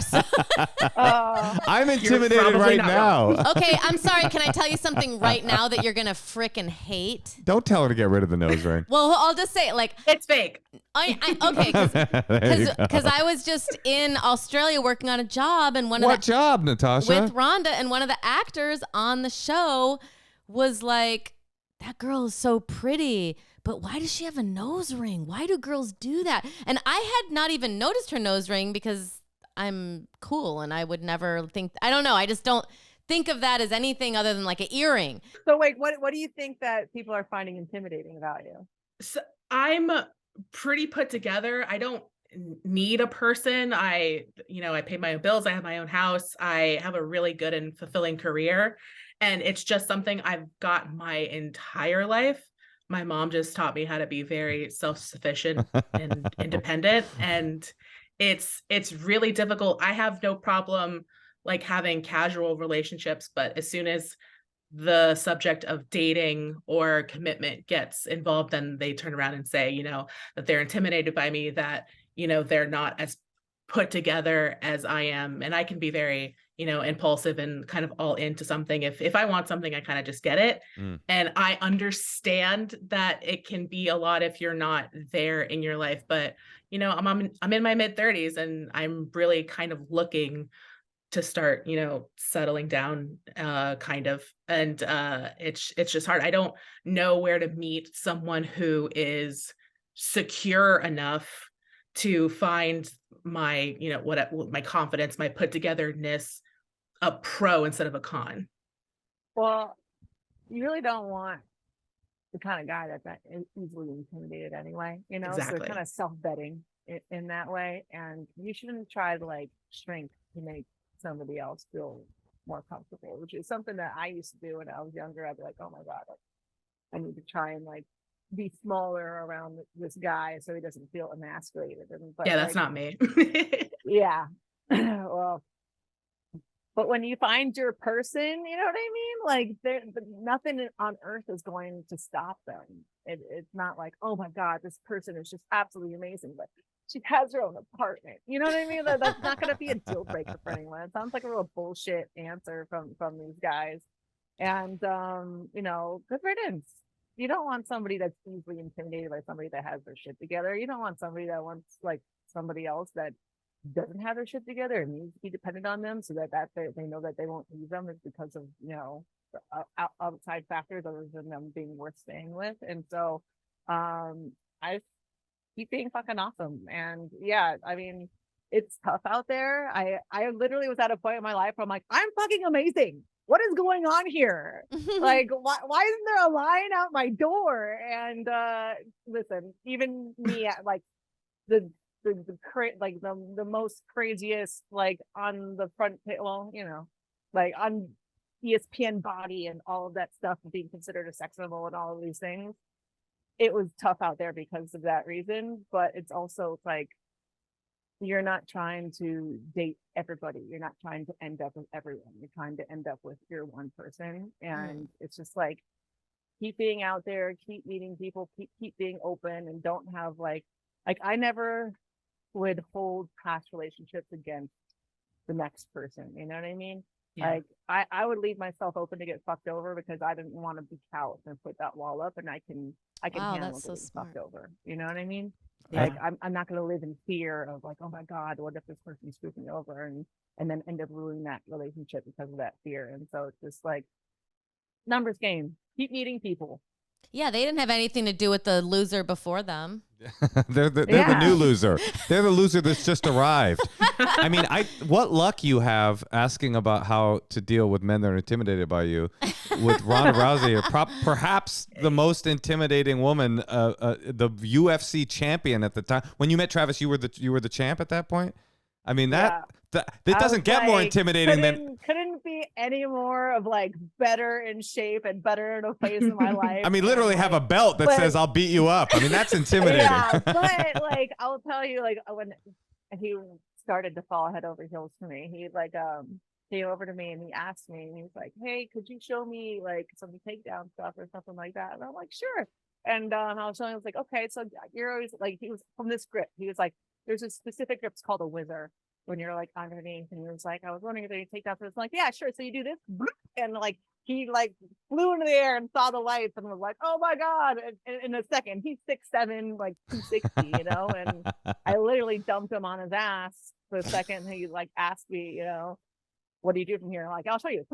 I'm intimidated right now. Okay, I'm sorry. Can I tell you something right now that you're gonna frickin' hate? Don't tell her to get rid of the nose ring. Well, I'll just say like it's fake. Because I was just in Australia working on a job, and what job, Natasha? With Rhonda, and one of the actors on the show was like, that girl is so pretty, but why does she have a nose ring? Why do girls do that? And I had not even noticed her nose ring because I'm cool and I would never think, I don't know. I just don't think of that as anything other than like an earring. So wait, what do you think that people are finding intimidating about you? So I'm pretty put together. I don't need a person. I pay my own bills. I have my own house. I have a really good and fulfilling career. And it's just something I've got my entire life. My mom just taught me how to be very self-sufficient and independent. And it's really difficult. I have no problem like having casual relationships, but as soon as the subject of dating or commitment gets involved, then they turn around and say, that they're intimidated by me, that, they're not as put together as I am. And I can be very impulsive and kind of all into something. If I want something, I kind of just get it. And I understand that it can be a lot if you're not there in your life. But, I'm in my mid-30s and I'm really kind of looking to start, settling down, kind of. And it's just hard. I don't know where to meet someone who is secure enough to find my, my confidence, my put togetherness, a pro instead of a con. Well, you really don't want the kind of guy that's easily intimidated anyway, Exactly. So kind of self-betting in that way. And you shouldn't try to like shrink to make somebody else feel more comfortable, which is something that I used to do when I was younger. I'd be like, oh my God, I need to try and like be smaller around this guy so he doesn't feel emasculated. But yeah, that's not me. Yeah. Well, but when you find your person, you know what I mean? Like nothing on earth is going to stop them. It's not like, oh my God, this person is just absolutely amazing, but she has her own apartment. You know what I mean? That's not going to be a deal breaker for anyone. It sounds like a real bullshit answer from these guys. And, good riddance. You don't want somebody that's easily intimidated by somebody that has their shit together. You don't want somebody that wants like somebody else that doesn't have their shit together and needs to be dependent on them so that they know that they won't use them is because of, outside factors other than them being worth staying with. And so, I keep being fucking awesome. And yeah, I mean, it's tough out there. I literally was at a point in my life where I'm like, I'm fucking amazing. What is going on here? Like, why isn't there a line out my door? And listen, even me at like the most craziest, like on the front, well, like on ESPN body and all of that stuff, being considered a sex symbol and all of these things. It was tough out there because of that reason, but it's also like you're not trying to date everybody. You're not trying to end up with everyone. You're trying to end up with your one person. And it's just like, keep being out there, keep meeting people, keep being open, and don't have like I never would hold past relationships against the next person. You know what I mean? Yeah. Like I would leave myself open to get fucked over because I didn't want to be callous and put that wall up, and I can handle getting fucked over. You know what I mean? Yeah. Like I'm not going to live in fear of like, oh my God, what if this person screws me over and then end up ruining that relationship because of that fear. And so it's just like numbers game. Keep meeting people. Yeah, they didn't have anything to do with the loser before them. They're the new loser. They're the loser that's just arrived. I mean, what luck you have asking about how to deal with men that are intimidated by you with Ronda Rousey, perhaps the most intimidating woman, the UFC champion at the time. When you met Travis, you were the champ at that point. I mean, it doesn't get more intimidating than couldn't be any more of like better in shape and better in a place in my life. I mean, literally have a belt that says I'll beat you up. I mean, that's intimidating. Yeah, but like I'll tell you, like when he started to fall head over heels for me, he like came over to me and he asked me, and he was like, hey, could you show me like some takedown stuff or something like that? And I'm like, sure. And I was showing him, I was like, okay, so you're always like, he was from this grip. He was like, there's a specific grip, it's called a whizzer, when you're like underneath, and he was like, I was wondering if they take that. So it's like, yeah, sure. So you do this, and like he like flew into the air and saw the lights and was like, oh my God. And in a second, he's 6'7", like 260, and I literally dumped him on his ass for a second. He like asked me, what do you do from here? I'm like, I'll show you.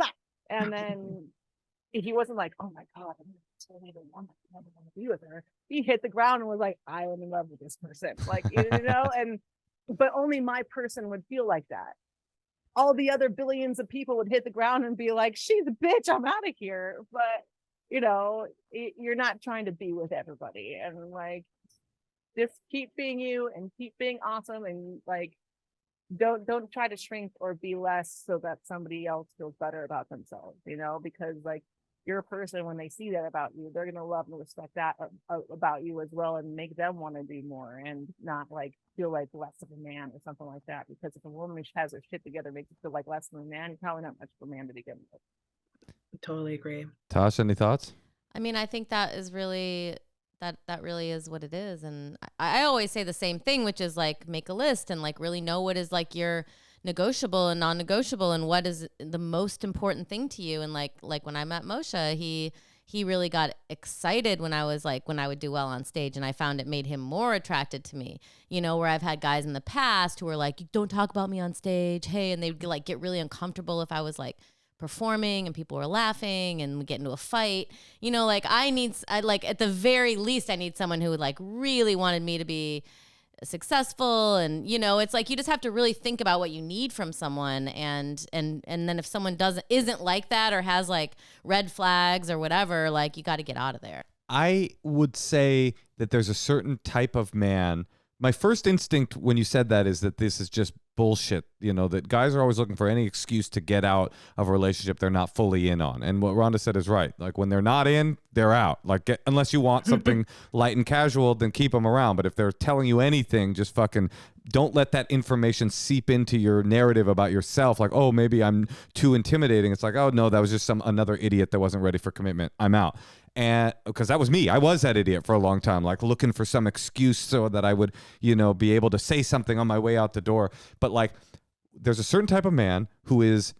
And then he wasn't like, oh my God, I'm totally the one I never want to be with her. He hit the ground and was like, I am in love with this person. Like, but only my person would feel like that. All the other billions of people would hit the ground and be like, she's a bitch, I'm out of here. But, you're not trying to be with everybody. And like, just keep being you and keep being awesome. And like, don't try to shrink or be less so that somebody else feels better about themselves, because like, you're a person, when they see that about you, they're going to love and respect that about you as well, and make them want to do more and not like feel like less of a man or something like that. Because if a woman has her shit together makes you feel like less than a man, you're probably not much of a man to begin with. I totally agree. Tasha, any thoughts? I mean, I think that is really that really is what it is. And I always say the same thing, which is like make a list and like really know what is like your negotiable and non-negotiable, and what is the most important thing to you. And like when I met Moshe, he really got excited when I would do well on stage, and I found it made him more attracted to me. You know, where I've had guys in the past who were like, don't talk about me on stage, hey, and they'd like get really uncomfortable if I was like performing and people were laughing and we get into a fight. You know, like I like at the very least I need someone who would like really wanted me to be successful. And you know, it's like you just have to really think about what you need from someone, and then if someone isn't like that or has like red flags or whatever, like you got to get out of there. I would say that there's a certain type of man. My first instinct when you said that is that this is just bullshit, you know, that guys are always looking for any excuse to get out of a relationship they're not fully in on. And what Rhonda said is right. Like when they're not in, they're out. Like unless you want something light and casual, then keep them around. But if they're telling you anything, just fucking don't let that information seep into your narrative about yourself. Like, oh, maybe I'm too intimidating. It's like, oh no, that was just another idiot that wasn't ready for commitment. I'm out. And because that was me, I was that idiot for a long time, like looking for some excuse so that I would, you know, be able to say something on my way out the door. But like, there's a certain type of man who is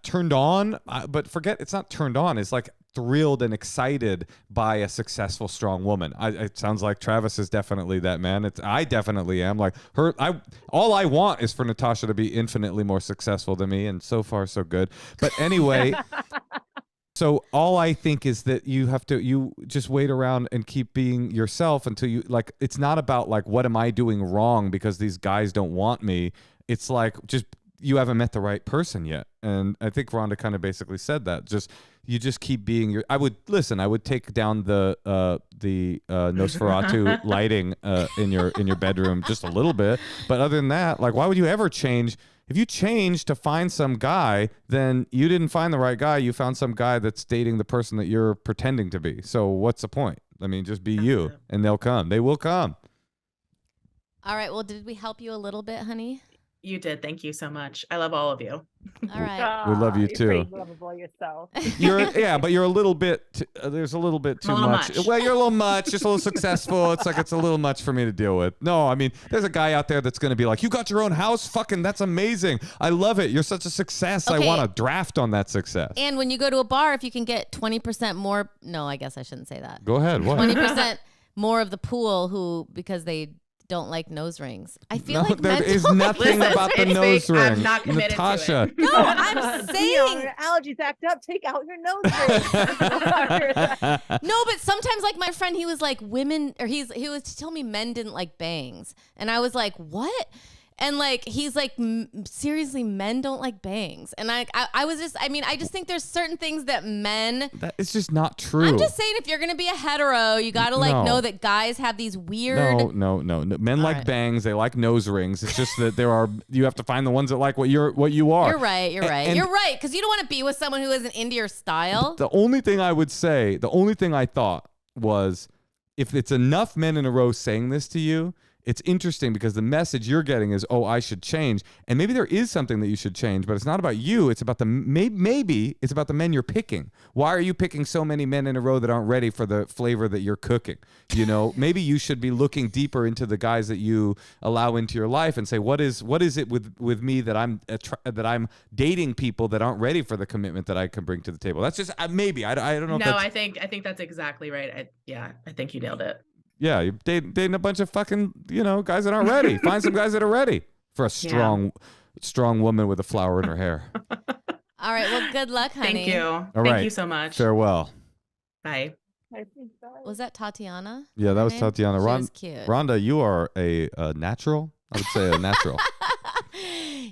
turned on, but forget it's not turned on. It's like thrilled and excited by a successful, strong woman. It sounds like Travis is definitely that man. I definitely am. Like all I want is for Natasha to be infinitely more successful than me, and so far so good. But anyway. So all I think is that you just wait around and keep being yourself until you like, it's not about like, what am I doing wrong because these guys don't want me? It's like, just, you haven't met the right person yet. And I think Rhonda kind of basically said that. You just keep being I would take down the Nosferatu lighting in your bedroom just a little bit. But other than that, like, why would you ever change? If you change to find some guy, then you didn't find the right guy. You found some guy that's dating the person that you're pretending to be. So what's the point? I mean, just be you and they'll come. They will come. All right. Well, did we help you a little bit, honey? You did. Thank you so much. I love all of you. All right. We love you too. You're lovable yourself. But you're a little bit. There's a little bit too much. Well, you're a little much. Just a little successful. It's like it's a little much for me to deal with. No, I mean, there's a guy out there that's going to be like, "You got your own house? Fucking, that's amazing. I love it. You're such a success. Okay. I want to draft on that success." And when you go to a bar, if you can get 20% more. No, I guess I shouldn't say that. Go ahead. What? 20% more of the pool because they don't like nose rings. I feel like there is nothing about the nose ring. I'm not committed Natasha. to it. No, I'm saying Your allergies act up. Take out your nose ring. no, but sometimes like my friend, he was like women, or he was telling me men didn't like bangs, and I was like, what? And like he's like, seriously, men don't like bangs. And I just think there's certain things that men. That is just not true. I'm just saying, if you're gonna be a hetero, you gotta know that guys have these weird. No. Men like bangs. They like nose rings. It's just that you have to find the ones that like what you are. You're right. You're right. Because you don't want to be with someone who isn't into your style. The only thing I thought was, if it's enough men in a row saying this to you, it's interesting because the message you're getting is, oh, I should change. And maybe there is something that you should change, but it's not about you. It's about maybe it's about the men you're picking. Why are you picking so many men in a row that aren't ready for the flavor that you're cooking? You know, maybe you should be looking deeper into the guys that you allow into your life and say, what is it with me that I'm dating people that aren't ready for the commitment that I can bring to the table? That's just maybe. I don't know. No, I think that's exactly right. I think you nailed it. Yeah, you're dating a bunch of fucking, guys that aren't ready. Find some guys that are ready for a strong woman with a flower in her hair. All right. Well, good luck, honey. Thank you. Thank you so much. Farewell. Bye. Was that Tatiana? Yeah, that was Tatiana. She was cute. Rhonda, you are a natural. I would say a natural.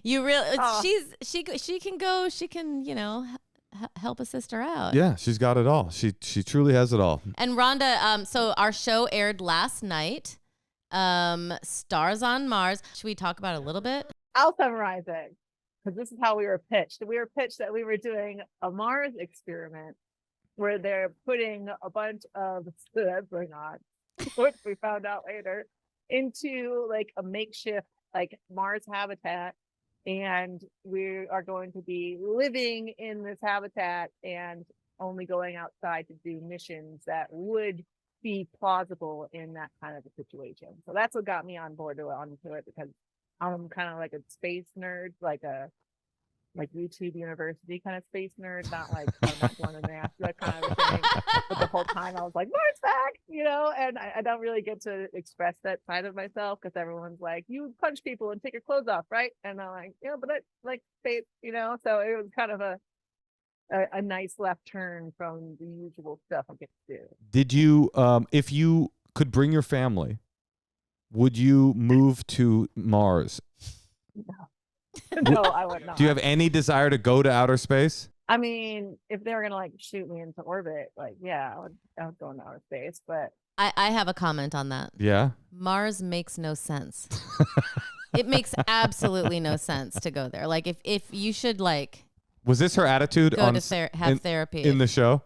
You really? She can go. She can help a sister out. Yeah, she's got it all. She truly has it all. And Rhonda, so our show aired last night. Stars on Mars. Should we talk about it a little bit? I'll summarize it, because this is how we were pitched. We were pitched that we were doing a Mars experiment where they're putting a bunch of astronauts, which we found out later, into like a makeshift like Mars habitat. And we are going to be living in this habitat and only going outside to do missions that would be plausible in that kind of a situation. So that's what got me on board onto it, because I'm kind of like a space nerd, like YouTube University kind of space nerd, not like I'm not going to NASA kind of a thing. But the whole time I was like, Mars back, and I don't really get to express that side of myself because everyone's like, you punch people and take your clothes off, right? And I'm like, but I like space, so it was kind of a nice left turn from the usual stuff I get to do. Did you, if you could bring your family, would you move to Mars? No, I would not. Do you have any desire to go to outer space? I mean, if they were gonna like shoot me into orbit, like yeah, I would go into outer space. But I have a comment on that. Yeah. Mars makes no sense. It makes absolutely no sense to go there. Like if you should like. Was this her attitude go on to have therapy in the show?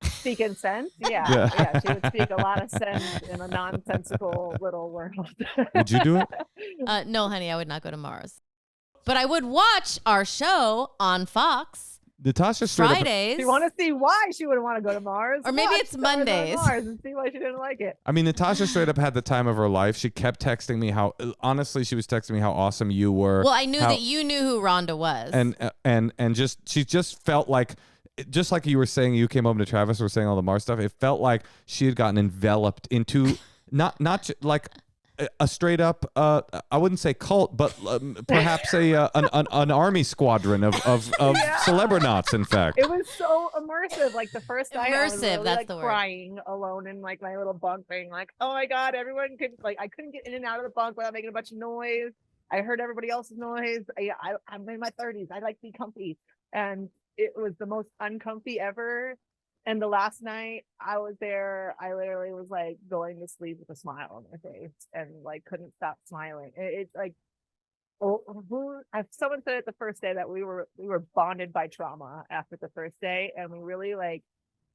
Speaking sense, yeah. She would speak a lot of sense in a nonsensical little world. Would you do it? No, honey, I would not go to Mars. But I would watch our show on Fox. Natasha straight Fridays. You want to see why she wouldn't want to go to Mars? Or maybe Watch it's Stars on Mondays. Mars and see why she didn't like it. I mean, Natasha straight up had the time of her life. She kept texting me honestly, she was texting me how awesome you were. Well, I knew that you knew who Ronda was. And she just felt like, just like you were saying, you came home to Travis, were saying all the Mars stuff. It felt like she had gotten enveloped into not like a straight up, I wouldn't say cult, but perhaps an army squadron of celebranauts. In fact, it was so immersive. Like the first night, I was really, that's like the word. Crying alone in like my little bunk, being like, "Oh my god, everyone could like I couldn't get in and out of the bunk without making a bunch of noise. I heard everybody else's noise. I'm in my 30s. I like to be comfy, and it was the most uncomfy ever." And the last night I was there, I literally was like going to sleep with a smile on my face and like couldn't stop smiling. It's like, someone said it the first day that we were bonded by trauma after the first day, and we really like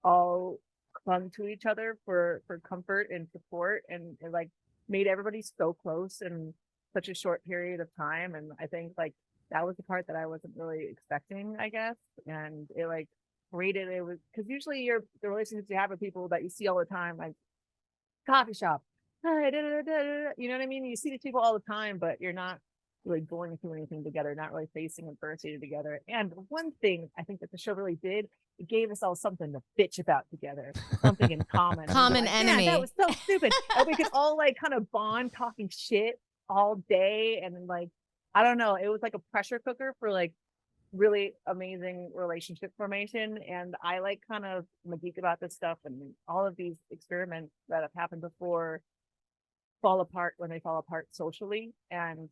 all clung to each other for comfort and support, and it like made everybody so close in such a short period of time. And I think like that was the part that I wasn't really expecting, I guess, and it like. It was because usually the relationships you have with people that you see all the time, like coffee shop, you know what I mean? You see these people all the time, but you're not really going through anything together, not really facing adversity together. And one thing I think that the show really did, it gave us all something to bitch about together, something in common. Common enemy. That was so stupid. And we could all like kind of bond talking shit all day, and like I don't know, it was like a pressure cooker for like really amazing relationship formation. And I like kind of I'm a geek about this stuff, and all of these experiments that have happened before fall apart when they fall apart socially. And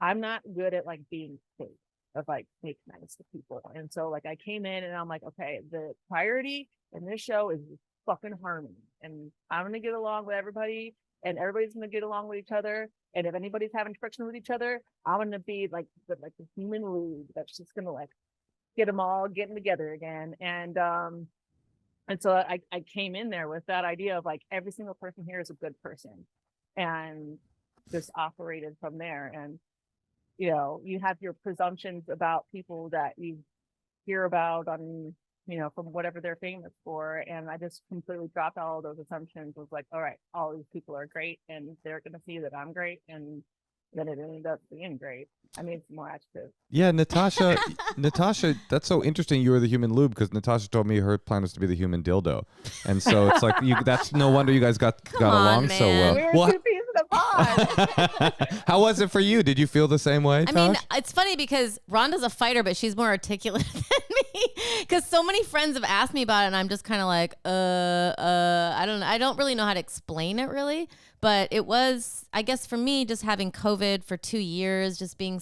I'm not good at like being fake, of like make nice to people. And so like I came in and I'm like, okay, the priority in this show is fucking harmony, and I'm gonna get along with everybody, and everybody's gonna get along with each other. And if anybody's having friction with each other, I'm gonna be like the human lube that's just gonna like get them all getting together again. And so I came in there with that idea of like every single person here is a good person, and just operated from there. And you have your presumptions about people that you hear about on from whatever they're famous for. And I just completely dropped all of those assumptions. Was like, all right, all these people are great, and they're going to see that I'm great. And then it ended up being great. I made some more adjectives. Yeah, Natasha, that's so interesting. You were the human lube, because Natasha told me her plan was to be the human dildo. And so it's like, that's no wonder you guys got along so well. We were two pieces of pod. How was it for you? Did you feel the same way, Tosh? I mean, it's funny because Rhonda's a fighter, but she's more articulate than me. Because so many friends have asked me about it, and I'm just kind of like, I don't really know how to explain it really. But it was, I guess for me, just having COVID for 2 years, just being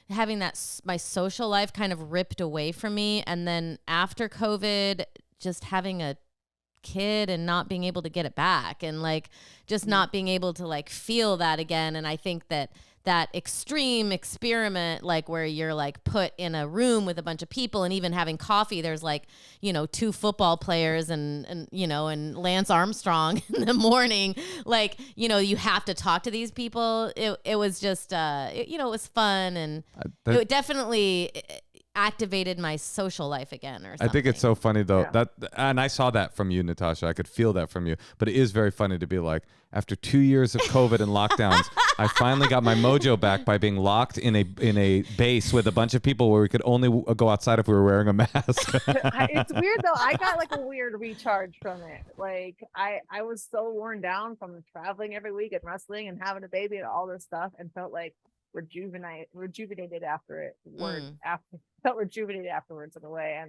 having my social life kind of ripped away from me. And then after COVID, just having a kid and not being able to get it back, and like just not being able to like feel that again. And I think that extreme experiment, like where you're like put in a room with a bunch of people, and even having coffee, there's like, 2 football players and Lance Armstrong in the morning, like, you have to talk to these people. It was just, it was fun. And it definitely, activated my social life again or something. I think it's so funny though Yeah. and I saw that from you, Natasha. I could feel that from you. But it is very funny to be like, after 2 years of COVID and lockdowns, I finally got my mojo back by being locked in a base with a bunch of people where we could only go outside if we were wearing a mask. It's weird though. I got like a weird recharge from it. Like I was so worn down from traveling every week and wrestling and having a baby and all this stuff, and felt like rejuvenated after it. Felt rejuvenated afterwards in a way.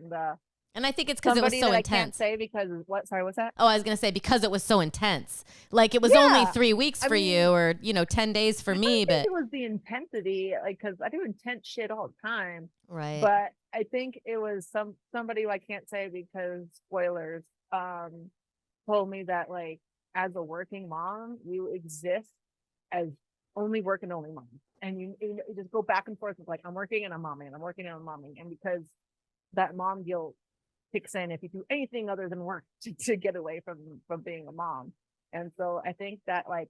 And I think it's because it was so I intense. can't say because what? Sorry, what's that? Oh, I was going to say because it was so intense. Like it was only 3 weeks for you, or 10 days for me, but it was the intensity, like, because I do intense shit all the time. right. But I think it was somebody who I can't say because spoilers, told me that, like, as a working mom, you exist as only work and only mom. And you just go back and forth with, like, I'm working and I'm momming and I'm working and I'm momming. And because that mom guilt kicks in if you do anything other than work to get away from being a mom. And so I think that, like,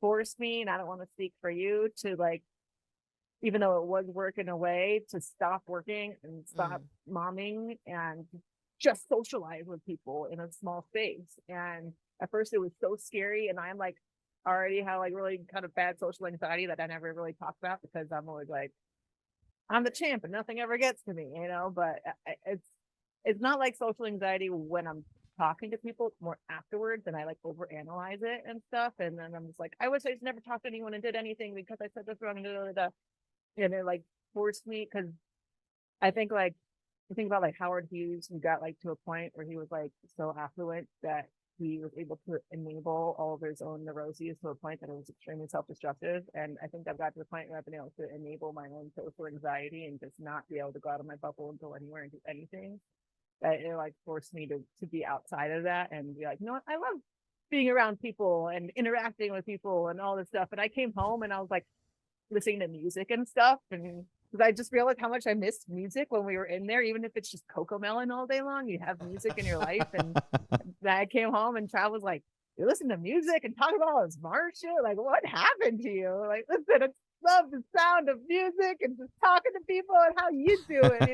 forced me, and I don't want to speak for you, to, like, even though it was work in a way, to stop working and stop momming and just socialize with people in a small space. And at first it was so scary, and I'm like already have like really kind of bad social anxiety that I never really talk about because I'm always like, I'm the champ and nothing ever gets to me, but it's not like social anxiety when I'm talking to people, it's more afterwards, and I like overanalyze it and stuff. And then I'm just like, I wish I just never talked to anyone and did anything because I said this wrong, and it like forced me, because I think, like, you think about like Howard Hughes, who got like to a point where he was like so affluent that he was able to enable all of his own neuroses to a point that it was extremely self-destructive. And I think I've got to the point where I've been able to enable my own social anxiety and just not be able to go out of my bubble and go anywhere and do anything. That it like forced me to be outside of that and be like, you know what, I love being around people and interacting with people and all this stuff. And I came home and I was like listening to music and stuff, and because I just realized how much I missed music when we were in there, even if it's just Coco Melon all day long. You have music in your life. And then I came home and Trav was like, you listen to music and talk about all this Mars shit? Like, what happened to you? Like, listen, I love the sound of music and just talking to people and how you do it.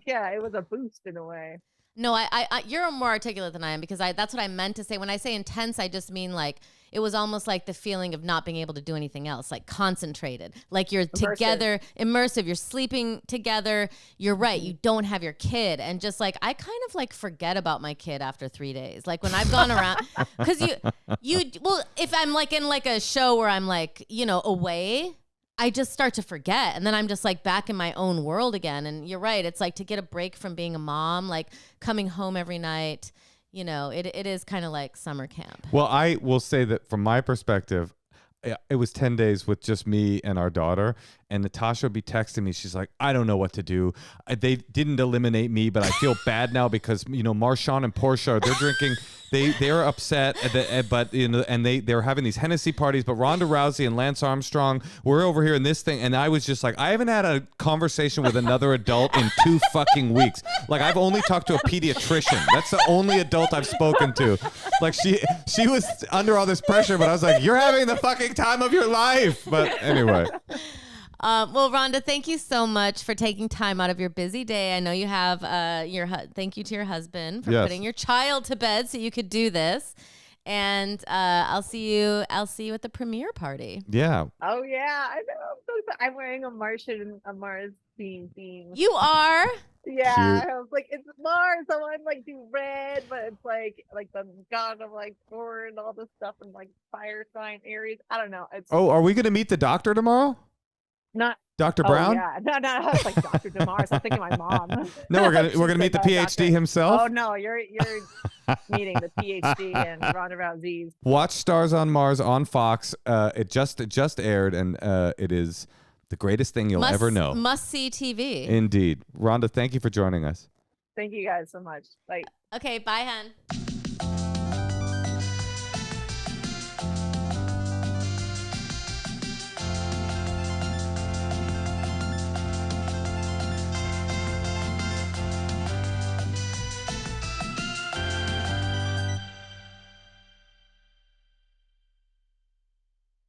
It was a boost in a way. No, I you're more articulate than I am, because that's what I meant to say. When I say intense, I just mean like it was almost like the feeling of not being able to do anything else, like concentrated, like you're together, immersive, you're sleeping together. You're right. You don't have your kid. And just like, I kind of like forget about my kid after 3 days. Like when I've gone around, because if I'm like in like a show where I'm like, away, I just start to forget. And then I'm just like back in my own world again. And you're right. It's like to get a break from being a mom, like coming home every night, it is kind of like summer camp. Well, I will say that from my perspective, it was 10 days with just me and our daughter, and Natasha would be texting me. She's like, I don't know what to do. They didn't eliminate me, but I feel bad now because, Marshawn and Portia, they're drinking. They're upset, but and they're having these Hennessy parties. But Ronda Rousey and Lance Armstrong, we're over here in this thing, and I was just like, I haven't had a conversation with another adult in 2 fucking weeks. Like, I've only talked to a pediatrician. That's the only adult I've spoken to. Like, she was under all this pressure, but I was like, you're having the fucking time of your life. But anyway. Well, Rhonda, thank you so much for taking time out of your busy day. I know you have thank you to your husband for putting your child to bed so you could do this. And I'll see you at the premiere party. Yeah. Oh yeah, I know. I'm wearing a Mars theme. You are? Yeah. Cute. I was like, it's Mars. I want to like do red, but it's like the god of like Thor and all this stuff, and like fire sign Aries. I don't know. Are we gonna meet the doctor tomorrow? Not Dr. Brown? Yeah, no, I was like Dr. DeMars. I'm thinking my mom. No, we're gonna meet the PhD himself. Oh no, you're meeting the PhD and Ronda Rousey. Watch Stars on Mars on Fox. It just aired, and it is the greatest thing you'll ever know. Must see TV. Indeed, Rhonda, thank you for joining us. Thank you guys so much. Bye. Okay, bye, hun.